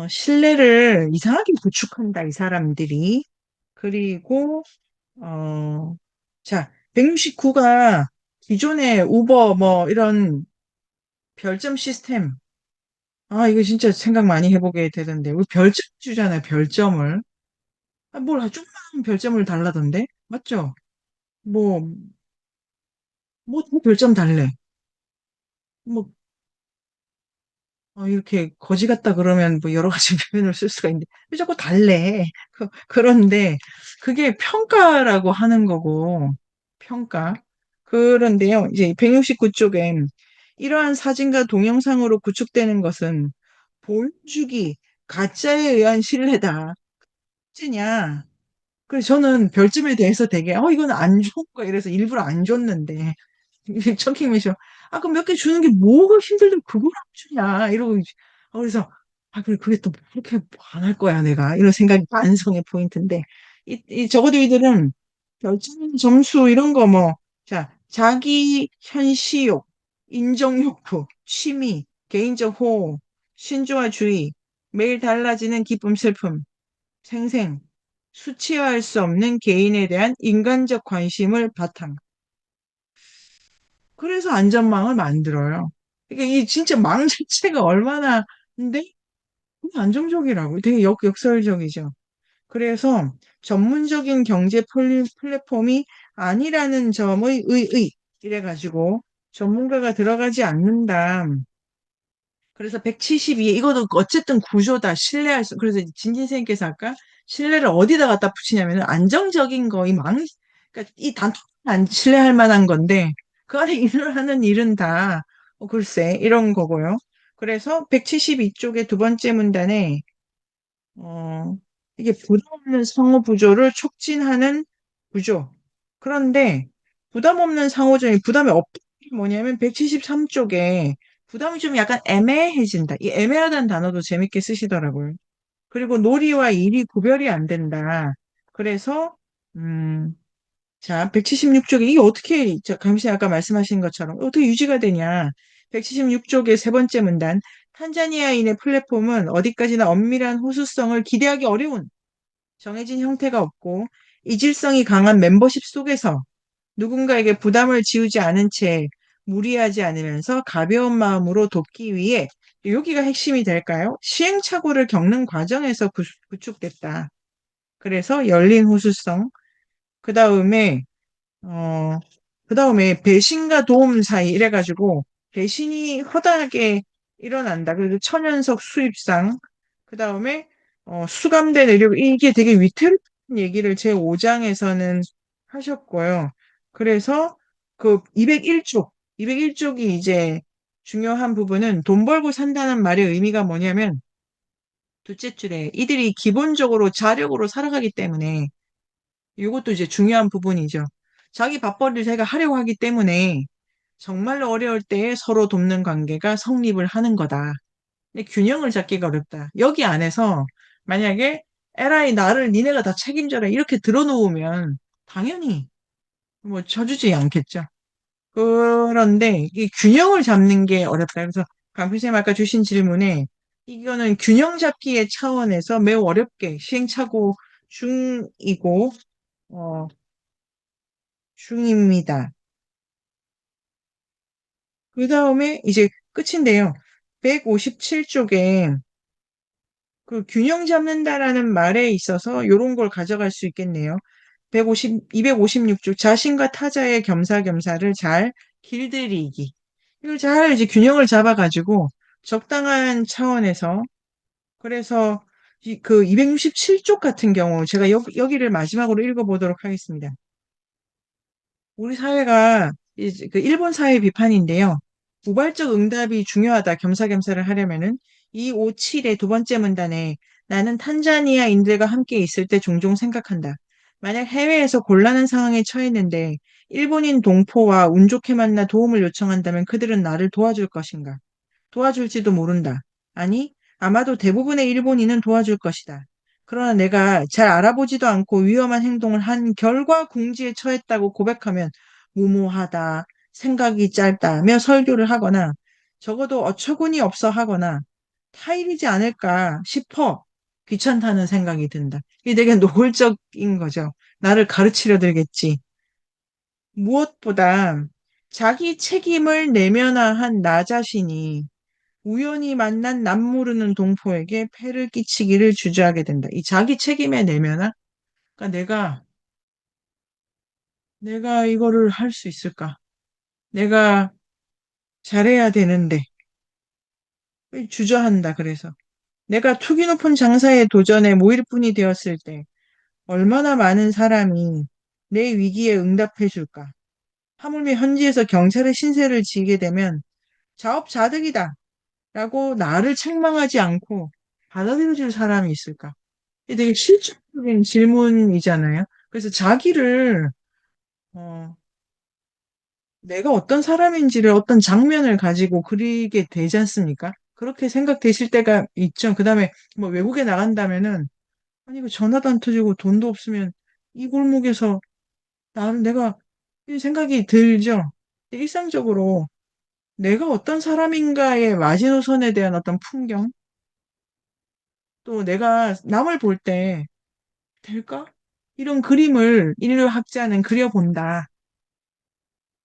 신뢰를 이상하게 구축한다, 이 사람들이. 그리고 자, 169가 기존의 우버 뭐 이런 별점 시스템. 이거 진짜 생각 많이 해보게 되던데. 우리 별점 주잖아요, 별점을. 뭘 조그마한 별점을 달라던데? 맞죠? 뭐, 다 별점 달래. 뭐, 이렇게 거지 같다 그러면 뭐 여러 가지 표현을 쓸 수가 있는데, 왜 자꾸 달래? 그런데 그게 평가라고 하는 거고, 평가. 그런데요, 이제 169쪽엔 이러한 사진과 동영상으로 구축되는 것은 보여주기, 가짜에 의한 신뢰다. 찌냐? 그래서 저는 별점에 대해서 되게, 이건 안 좋은 거 이래서 일부러 안 줬는데, 청킹 매셔. 그럼 몇 개 주는 게 뭐가 힘들다고 그걸 안 주냐? 이러고, 그래서, 그래, 그게 또 그렇게 안 할 거야, 내가. 이런 생각이 반성의 포인트인데, 적어도 이들은 별점, 점수, 이런 거 뭐, 자, 자기 현시욕, 인정욕구, 취미, 개인적 호호, 신조화주의, 매일 달라지는 기쁨, 슬픔, 생생, 수치화할 수 없는 개인에 대한 인간적 관심을 바탕. 그래서 안전망을 만들어요. 그러니까 이 진짜 망 자체가 얼마나, 근데 안정적이라고. 되게 역설적이죠. 그래서 전문적인 경제 플랫폼이 아니라는 점의 이래가지고 전문가가 들어가지 않는다. 그래서 172에 이것도 어쨌든 구조다. 신뢰할 수. 그래서 진진생께서 아까 신뢰를 어디다 갖다 붙이냐면은 안정적인 거, 그러니까 이 단톡은 안 신뢰할 만한 건데 그 안에 일을 하는 일은 다 글쎄 이런 거고요. 그래서 172쪽의 두 번째 문단에 어, 이게 부담 없는 상호 구조를 촉진하는 구조. 그런데 부담 없는 상호전이 부담이 없다는 게 뭐냐면 173쪽에 부담이 좀 약간 애매해진다. 이 애매하다는 단어도 재밌게 쓰시더라고요. 그리고 놀이와 일이 구별이 안 된다. 그래서 자, 176쪽에 이게 어떻게 감시 아까 말씀하신 것처럼 어떻게 유지가 되냐? 176쪽의 세 번째 문단 탄자니아인의 플랫폼은 어디까지나 엄밀한 호수성을 기대하기 어려운 정해진 형태가 없고 이질성이 강한 멤버십 속에서 누군가에게 부담을 지우지 않은 채 무리하지 않으면서 가벼운 마음으로 돕기 위해 여기가 핵심이 될까요? 시행착오를 겪는 과정에서 구축됐다. 그래서 열린 호수성, 그 다음에 어, 그 다음에 배신과 도움 사이 이래가지고 배신이 허다하게 일어난다. 그래서 천연석 수입상, 그 다음에 수감된 의료 이게 되게 위태롭은 얘기를 제 5장에서는 하셨고요. 그래서 그 201쪽이 이제 중요한 부분은 돈 벌고 산다는 말의 의미가 뭐냐면 둘째 줄에 이들이 기본적으로 자력으로 살아가기 때문에 이것도 이제 중요한 부분이죠. 자기 밥벌이를 자기가 하려고 하기 때문에 정말로 어려울 때에 서로 돕는 관계가 성립을 하는 거다. 근데 균형을 잡기가 어렵다. 여기 안에서 만약에 에라이 나를 니네가 다 책임져라 이렇게 들어놓으면 당연히 뭐 쳐주지 않겠죠. 그런데 이 균형을 잡는 게 어렵다. 그래서 강필쌤 아까 주신 질문에 이거는 균형 잡기의 차원에서 매우 어렵게 시행착오 중이고 어, 중입니다. 그 다음에 이제 끝인데요. 157쪽에 그 균형 잡는다라는 말에 있어서 이런 걸 가져갈 수 있겠네요. 256쪽 자신과 타자의 겸사겸사를 잘 길들이기. 이걸 잘 이제 균형을 잡아가지고 적당한 차원에서 그래서 그 267쪽 같은 경우 제가 여기를 마지막으로 읽어보도록 하겠습니다. 우리 사회가 이제 그 일본 사회 비판인데요. 우발적 응답이 중요하다. 겸사겸사를 하려면은 257의 두 번째 문단에 나는 탄자니아인들과 함께 있을 때 종종 생각한다. 만약 해외에서 곤란한 상황에 처했는데 일본인 동포와 운 좋게 만나 도움을 요청한다면 그들은 나를 도와줄 것인가? 도와줄지도 모른다. 아니, 아마도 대부분의 일본인은 도와줄 것이다. 그러나 내가 잘 알아보지도 않고 위험한 행동을 한 결과 궁지에 처했다고 고백하면 무모하다, 생각이 짧다며 설교를 하거나 적어도 어처구니 없어 하거나 타일이지 않을까 싶어 귀찮다는 생각이 든다. 이게 되게 노골적인 거죠. 나를 가르치려 들겠지. 무엇보다 자기 책임을 내면화한 나 자신이 우연히 만난 남모르는 동포에게 폐를 끼치기를 주저하게 된다. 이 자기 책임에 내면은 그러니까 내가 이거를 할 수 있을까? 내가 잘해야 되는데 주저한다. 그래서 내가 투기 높은 장사의 도전에 모일뿐이 되었을 때 얼마나 많은 사람이 내 위기에 응답해 줄까? 하물며 현지에서 경찰의 신세를 지게 되면 자업자득이다. 라고 나를 책망하지 않고 받아들여줄 사람이 있을까? 이게 되게 실질적인 질문이잖아요. 그래서 자기를, 어, 내가 어떤 사람인지를 어떤 장면을 가지고 그리게 되지 않습니까? 그렇게 생각되실 때가 있죠. 그 다음에 뭐 외국에 나간다면은, 아니, 이거 전화도 안 터지고 돈도 없으면 이 골목에서 내가 이 생각이 들죠. 일상적으로 내가 어떤 사람인가의 마지노선에 대한 어떤 풍경, 또 내가 남을 볼 때 될까? 이런 그림을 인류학자는 그려본다.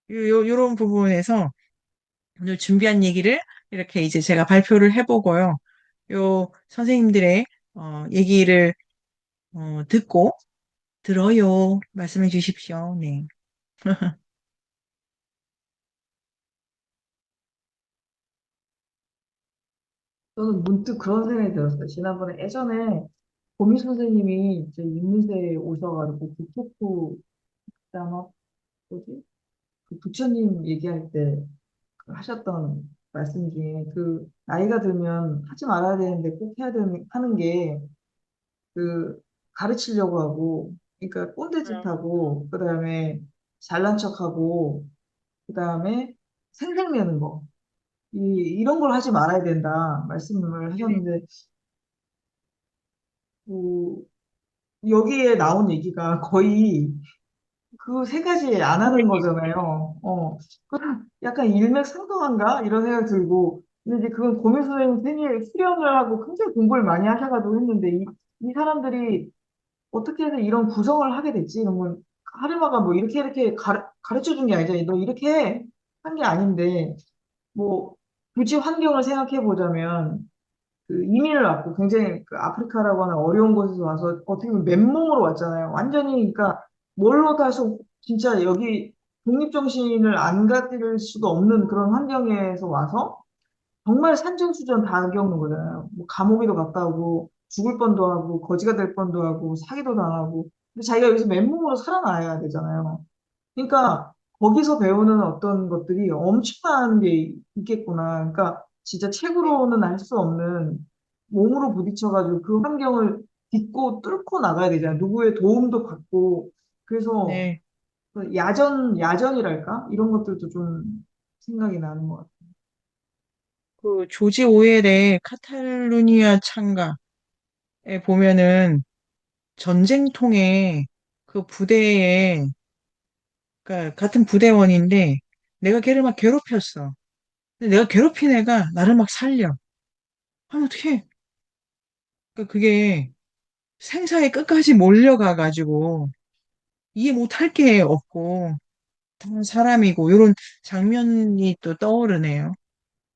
요런 부분에서 오늘 준비한 얘기를 이렇게 이제 제가 발표를 해보고요. 요 선생님들의 얘기를 듣고 들어요. 말씀해 주십시오. 네. 저는 문득 그런 생각이 들었어요. 지난번에 예전에 고미 선생님이 이제 인문대에 오셔가지고 그 토크 아마 뭐지? 그 부처님 얘기할 때 그 하셨던 말씀 중에 그 나이가 들면 하지 말아야 되는데 꼭 해야 되는 하는 게 그 가르치려고 하고 그러니까 꼰대짓 하고 그다음에 잘난 척하고 그다음에 생색내는 거 이런 걸 하지 말아야 된다 말씀을 네네. 하셨는데 그 여기에 나온 얘기가 거의 그 세 가지 안 하는 거잖아요. 그럼 약간 일맥상통한가? 이런 생각 들고. 근데 이제 그건 고민 선생님 수련을 하고 굉장히 공부를 많이 하셔가지고 했는데, 이 사람들이 어떻게 해서 이런 구성을 하게 됐지? 이러면, 하르마가 뭐 이렇게 가르쳐 준 게 아니잖아요. 너 이렇게 해. 한 게 아닌데, 뭐, 굳이 환경을 생각해 보자면, 그 이민을 왔고 굉장히 그 아프리카라고 하는 어려운 곳에서 와서 어떻게 보면 맨몸으로 왔잖아요. 완전히 그러니까 뭘로 다서 진짜 여기 독립정신을 안 가질 수도 없는 그런 환경에서 와서 정말 산전수전 다 겪는 거잖아요. 뭐 감옥에도 갔다 오고 죽을 뻔도 하고 거지가 될 뻔도 하고 사기도 당하고 근데 자기가 여기서 맨몸으로 살아나야 되잖아요. 그러니까 거기서 배우는 어떤 것들이 엄청난 게 있겠구나. 그러니까 진짜 책으로는 알 수 없는 몸으로 부딪혀가지고 그 환경을 딛고 뚫고 나가야 되잖아요. 누구의 도움도 받고. 그래서 네. 그 야전이랄까? 이런 것들도 좀 생각이 나는 것 같아요. 그 조지 오웰의 카탈루니아 창가에 보면은 전쟁통에 그 부대에 그러니까 같은 부대원인데 내가 걔를 막 괴롭혔어. 근데 내가 괴롭힌 애가 나를 막 살려. 하면 어떡해? 그러니까 그게 생사의 끝까지 몰려가가지고 이해 못할 게 없고 다 사람이고 이런 장면이 또 떠오르네요.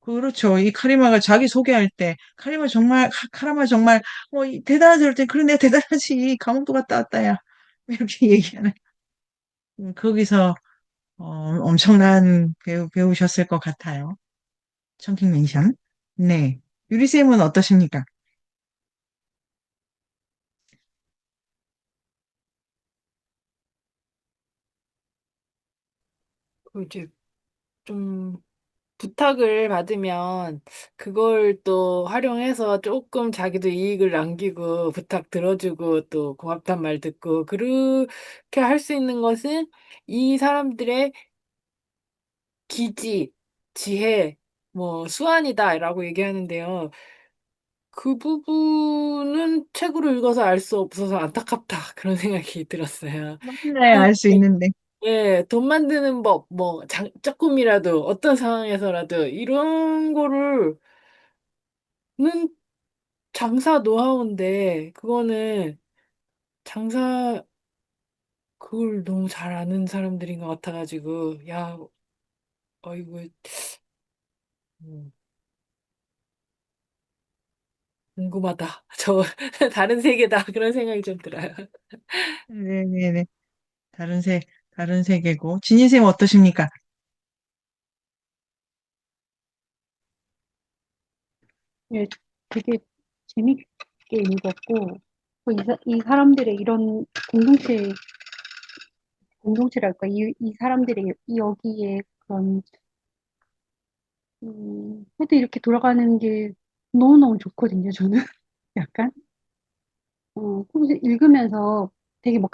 그렇죠. 이 카리마가 자기 소개할 때 카리마 정말 카라마 정말 대단하지 그럴 때 그래 내가 대단하지 감옥도 갔다 왔다야 이렇게 얘기하는 거기서 엄청난 배우셨을 것 같아요. 청킹 멘션. 네. 유리쌤은 어떠십니까? 그 이제 좀 부탁을 받으면 그걸 또 활용해서 조금 자기도 이익을 남기고 부탁 들어주고 또 고맙단 말 듣고 그렇게 할 수 있는 것은 이 사람들의 기지, 지혜, 뭐 수완이다라고 얘기하는데요. 그 부분은 책으로 읽어서 알 수 없어서 안타깝다 그런 생각이 들었어요. 네, 알 수 있는데. 예, 돈 만드는 법, 뭐, 조금이라도, 어떤 상황에서라도, 이런 거를, 는 장사 노하우인데, 그거는 장사, 그걸 너무 잘 아는 사람들인 것 같아가지고, 야, 어이구, 음, 궁금하다. 저, 다른 세계다. 그런 생각이 좀 들어요. 네네네. 다른 다른 세계고. 진희쌤 어떠십니까? 예, 되게 재밌게 읽었고, 이 사람들의 이런 공동체랄까, 이 사람들의 여기에 그런, 하여튼 이렇게 돌아가는 게 너무너무 좋거든요, 저는. 약간. 그래서 읽으면서 되게 뭐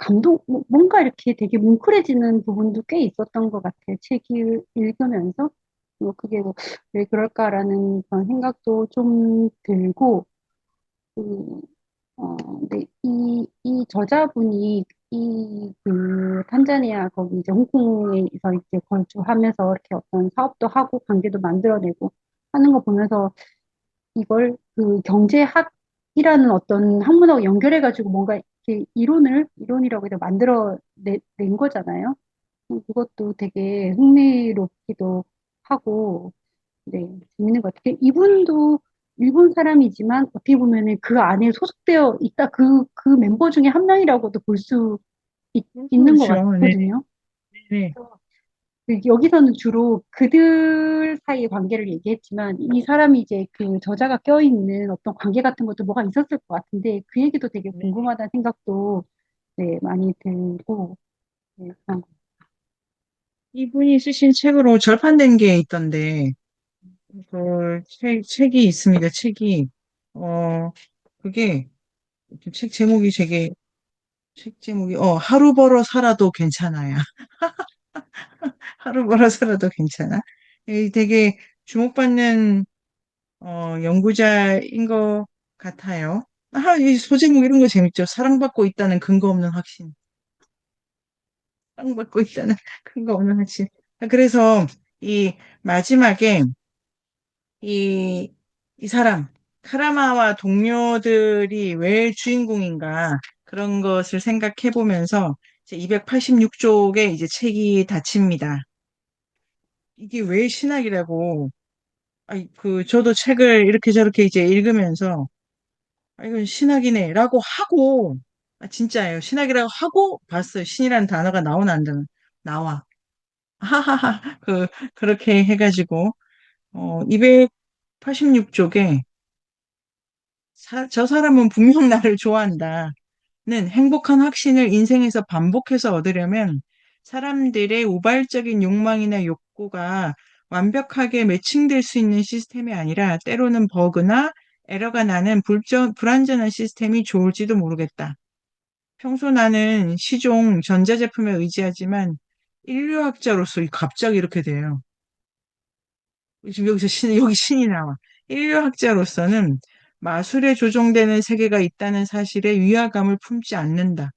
뭔가 이렇게 되게 뭉클해지는 부분도 꽤 있었던 것 같아요. 읽으면서. 그게 뭐, 왜 그럴까라는 그런 생각도 좀 들고, 음, 근데 이 저자분이 탄자니아 거기 이제 홍콩에서 이제 거주하면서 이렇게 어떤 사업도 하고 관계도 만들어내고 하는 거 보면서 이걸 그 경제학이라는 어떤 학문하고 연결해가지고 뭔가 이렇게 이론이라고 해서 낸 거잖아요. 그것도 되게 흥미롭기도 하고, 네, 재밌는 것 같아요. 이분도 일본 사람이지만 어떻게 보면은 그 안에 소속되어 있다, 그 멤버 중에 한 명이라고도 볼 수 있는 것 그렇죠. 네네. 같거든요. 네. 여기서는 주로 그들 사이의 관계를 얘기했지만 이 사람이 이제 그 저자가 껴있는 어떤 관계 같은 것도 뭐가 있었을 것 같은데 그 얘기도 되게 네. 궁금하다는 생각도 네, 많이 들고 네, 그런 거. 이분이 쓰신 책으로 절판된 게 있던데, 책이 있습니다. 책이, 어, 그게, 책 제목이, 하루 벌어 살아도 괜찮아요. 하루 벌어 살아도 괜찮아. 이 되게 주목받는, 연구자인 것 같아요. 이 소제목 이런 거 재밌죠. 사랑받고 있다는 근거 없는 확신. 사랑받고 있다는 근거 없는 확신. 그래서 이 마지막에 이, 이 사람, 카라마와 동료들이 왜 주인공인가 그런 것을 생각해 보면서 이제 286쪽에 이제 책이 닫힙니다. 이게 왜 신학이라고, 저도 책을 이렇게 저렇게 이제 읽으면서, 이건 신학이네, 라고 하고, 진짜예요. 신학이라고 하고 봤어요. 신이라는 단어가 나오나 안 나와. 하하하, 그렇게 해가지고, 286쪽에 저 사람은 분명 나를 좋아한다는 행복한 확신을 인생에서 반복해서 얻으려면 사람들의 우발적인 욕망이나 욕구가 완벽하게 매칭될 수 있는 시스템이 아니라 때로는 버그나 에러가 나는 불완전한 시스템이 좋을지도 모르겠다. 평소 나는 시종 전자제품에 의지하지만 인류학자로서 갑자기 이렇게 돼요. 지금 여기 신이 나와. 인류학자로서는 마술에 조종되는 세계가 있다는 사실에 위화감을 품지 않는다.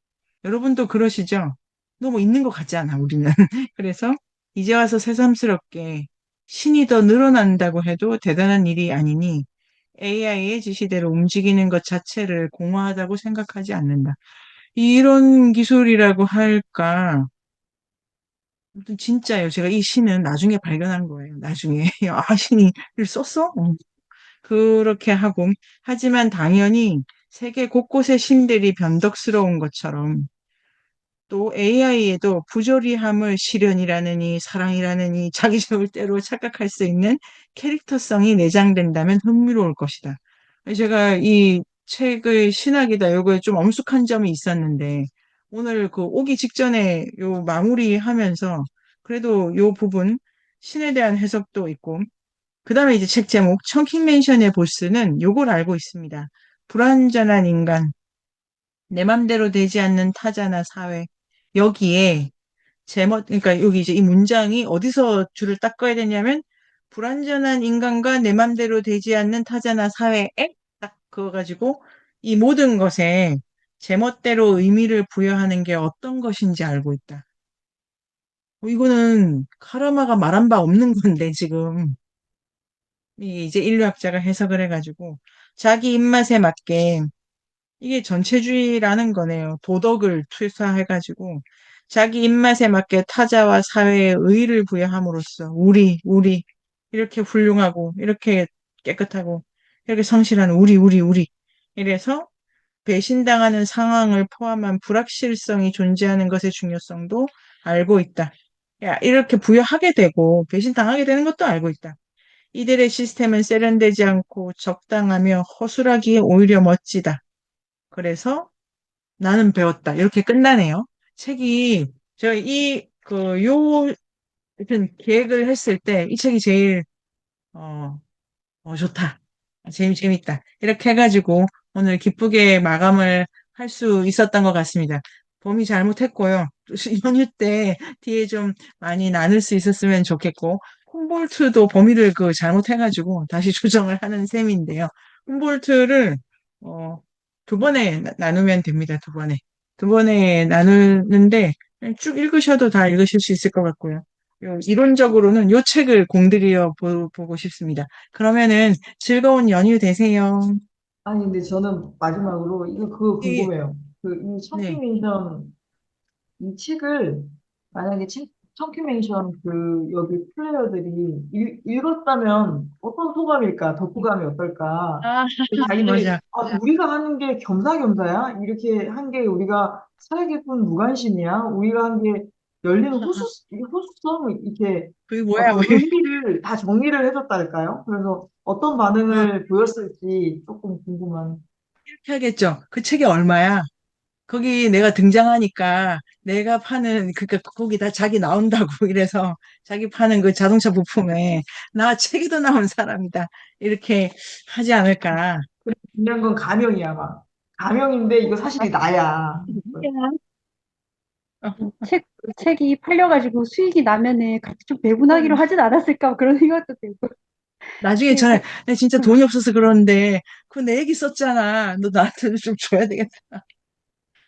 여러분도 그러시죠? 너무 있는 것 같지 않아, 우리는. 그래서 이제 와서 새삼스럽게 신이 더 늘어난다고 해도 대단한 일이 아니니 AI의 지시대로 움직이는 것 자체를 공허하다고 생각하지 않는다. 이런 기술이라고 할까? 아무튼 진짜예요. 제가 이 시는 나중에 발견한 거예요. 나중에. 신이 를 썼어? 그렇게 하고. 하지만 당연히 세계 곳곳의 신들이 변덕스러운 것처럼 또 AI에도 부조리함을 시련이라느니 사랑이라느니 자기 좋을 대로 착각할 수 있는 캐릭터성이 내장된다면 흥미로울 것이다. 제가 이 책의 신학이다 요거에 좀 엄숙한 점이 있었는데 오늘 오기 직전에 요 마무리하면서 그래도 요 부분 신에 대한 해석도 있고 그 다음에 이제 책 제목 청킹 맨션의 보스는 요걸 알고 있습니다. 불완전한 인간, 내 맘대로 되지 않는 타자나 사회. 여기에 그러니까 여기 이제 이 문장이 어디서 줄을 딱 꺼야 되냐면, 불완전한 인간과 내 맘대로 되지 않는 타자나 사회에 딱 그거 가지고 이 모든 것에 제멋대로 의미를 부여하는 게 어떤 것인지 알고 있다. 이거는 카라마가 말한 바 없는 건데, 지금. 이게 이제 인류학자가 해석을 해가지고, 자기 입맛에 맞게 이게 전체주의라는 거네요. 도덕을 투사해가지고 자기 입맛에 맞게 타자와 사회에 의의를 부여함으로써 우리 이렇게 훌륭하고 이렇게 깨끗하고 이렇게 성실한 우리 이래서 배신당하는 상황을 포함한 불확실성이 존재하는 것의 중요성도 알고 있다. 야, 이렇게 부여하게 되고 배신당하게 되는 것도 알고 있다. 이들의 시스템은 세련되지 않고 적당하며 허술하기에 오히려 멋지다. 그래서 나는 배웠다. 이렇게 끝나네요. 책이, 하여튼 기획을 했을 때 이 책이 제일, 어, 좋다. 재밌다. 이렇게 해가지고 오늘 기쁘게 마감을 할 수 있었던 것 같습니다. 범이 잘못했고요. 연휴 때 뒤에 좀 많이 나눌 수 있었으면 좋겠고, 훔볼트도 범위를 잘못해가지고 다시 조정을 하는 셈인데요. 훔볼트를, 어, 두 번에 나누면 됩니다. 두 번에. 두 번에 나누는데 쭉 읽으셔도 다 읽으실 수 있을 것 같고요. 이론적으로는 요 책을 공들여 보고 싶습니다. 그러면은 즐거운 연휴 되세요. 아니, 근데 저는 마지막으로 그거 예, 궁금해요. 이 네. 청킹맨션 이 책을 만약에 청킹맨션 여기 플레이어들이 읽었다면 어떤 소감일까? 덕후감이 어떨까? 아, 자기들이 맞아. 우리가 하는 게 겸사겸사야? 이렇게 한 게 우리가 사회계군 무관심이야? 우리가 한 게 열린 호수성 이렇게 그게 뭐야, 어떤 의미를 다 정리를 해줬달까요? 그래서 어떤 반응을 보였을지 조금 궁금한. 이렇게 하겠죠. 그 책이 얼마야? 거기 내가 등장하니까 내가 파는, 그니까 거기 다 자기 나온다고 이래서 자기 파는 그 자동차 부품에 나 책에도 나온 사람이다. 이렇게 하지 않을까. 그리고 중요한 건 가명이야, 막. 가명인데 이거 사실이 나야. 어, 책, 책이 팔려가지고 수익이 나면은 같이 좀 배분하기로 어, 하진 않았을까 그런 생각도 들고. 나중에 네, 전에 나 진짜 돈이 없어서 그러는데 그거 내 얘기 썼잖아. 너 나한테 좀 줘야 되겠다.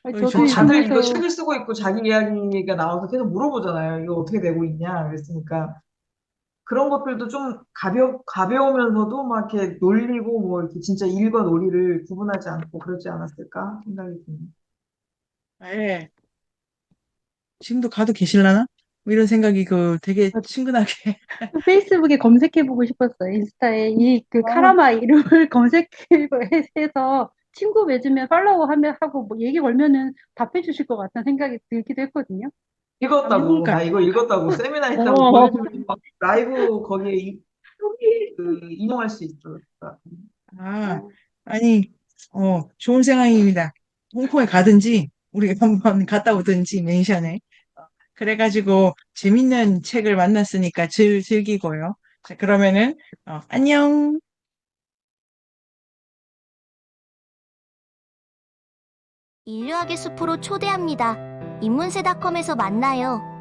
저도 좀 다들 이거 읽으면서 책을 쓰고 있고 자기 이야기가 나와서 계속 물어보잖아요. 이거 어떻게 되고 있냐. 그랬으니까. 그런 것들도 좀 가벼우면서도 막 이렇게 놀리고 뭐 이렇게 진짜 일과 놀이를 구분하지 않고 그러지 않았을까 생각이 듭니다. 예. 지금도 가도 계실라나? 뭐 이런 생각이 그 되게 친근하게. 페이스북에 검색해보고 싶었어요. 인스타에 이 그 어, 카라마 이름을 검색해서 친구 맺으면 팔로우 하면 하고 뭐 얘기 걸면은 답해 주실 것 같다는 생각이 들기도 했거든요. 한번 읽었다고, 해볼까요? 나 이거 읽었다고, 세미나 했다고 어, 보내주면 라이브 거기에 그 인용할 수 있어. 아, 아니, 좋은 생각입니다. 홍콩에 가든지, 우리가 한번 갔다 오든지, 멘션에. 그래가지고, 재밌는 책을 만났으니까 즐기고요. 자, 그러면은, 안녕. 인류학의 숲으로 초대합니다. 인문세닷컴에서 만나요.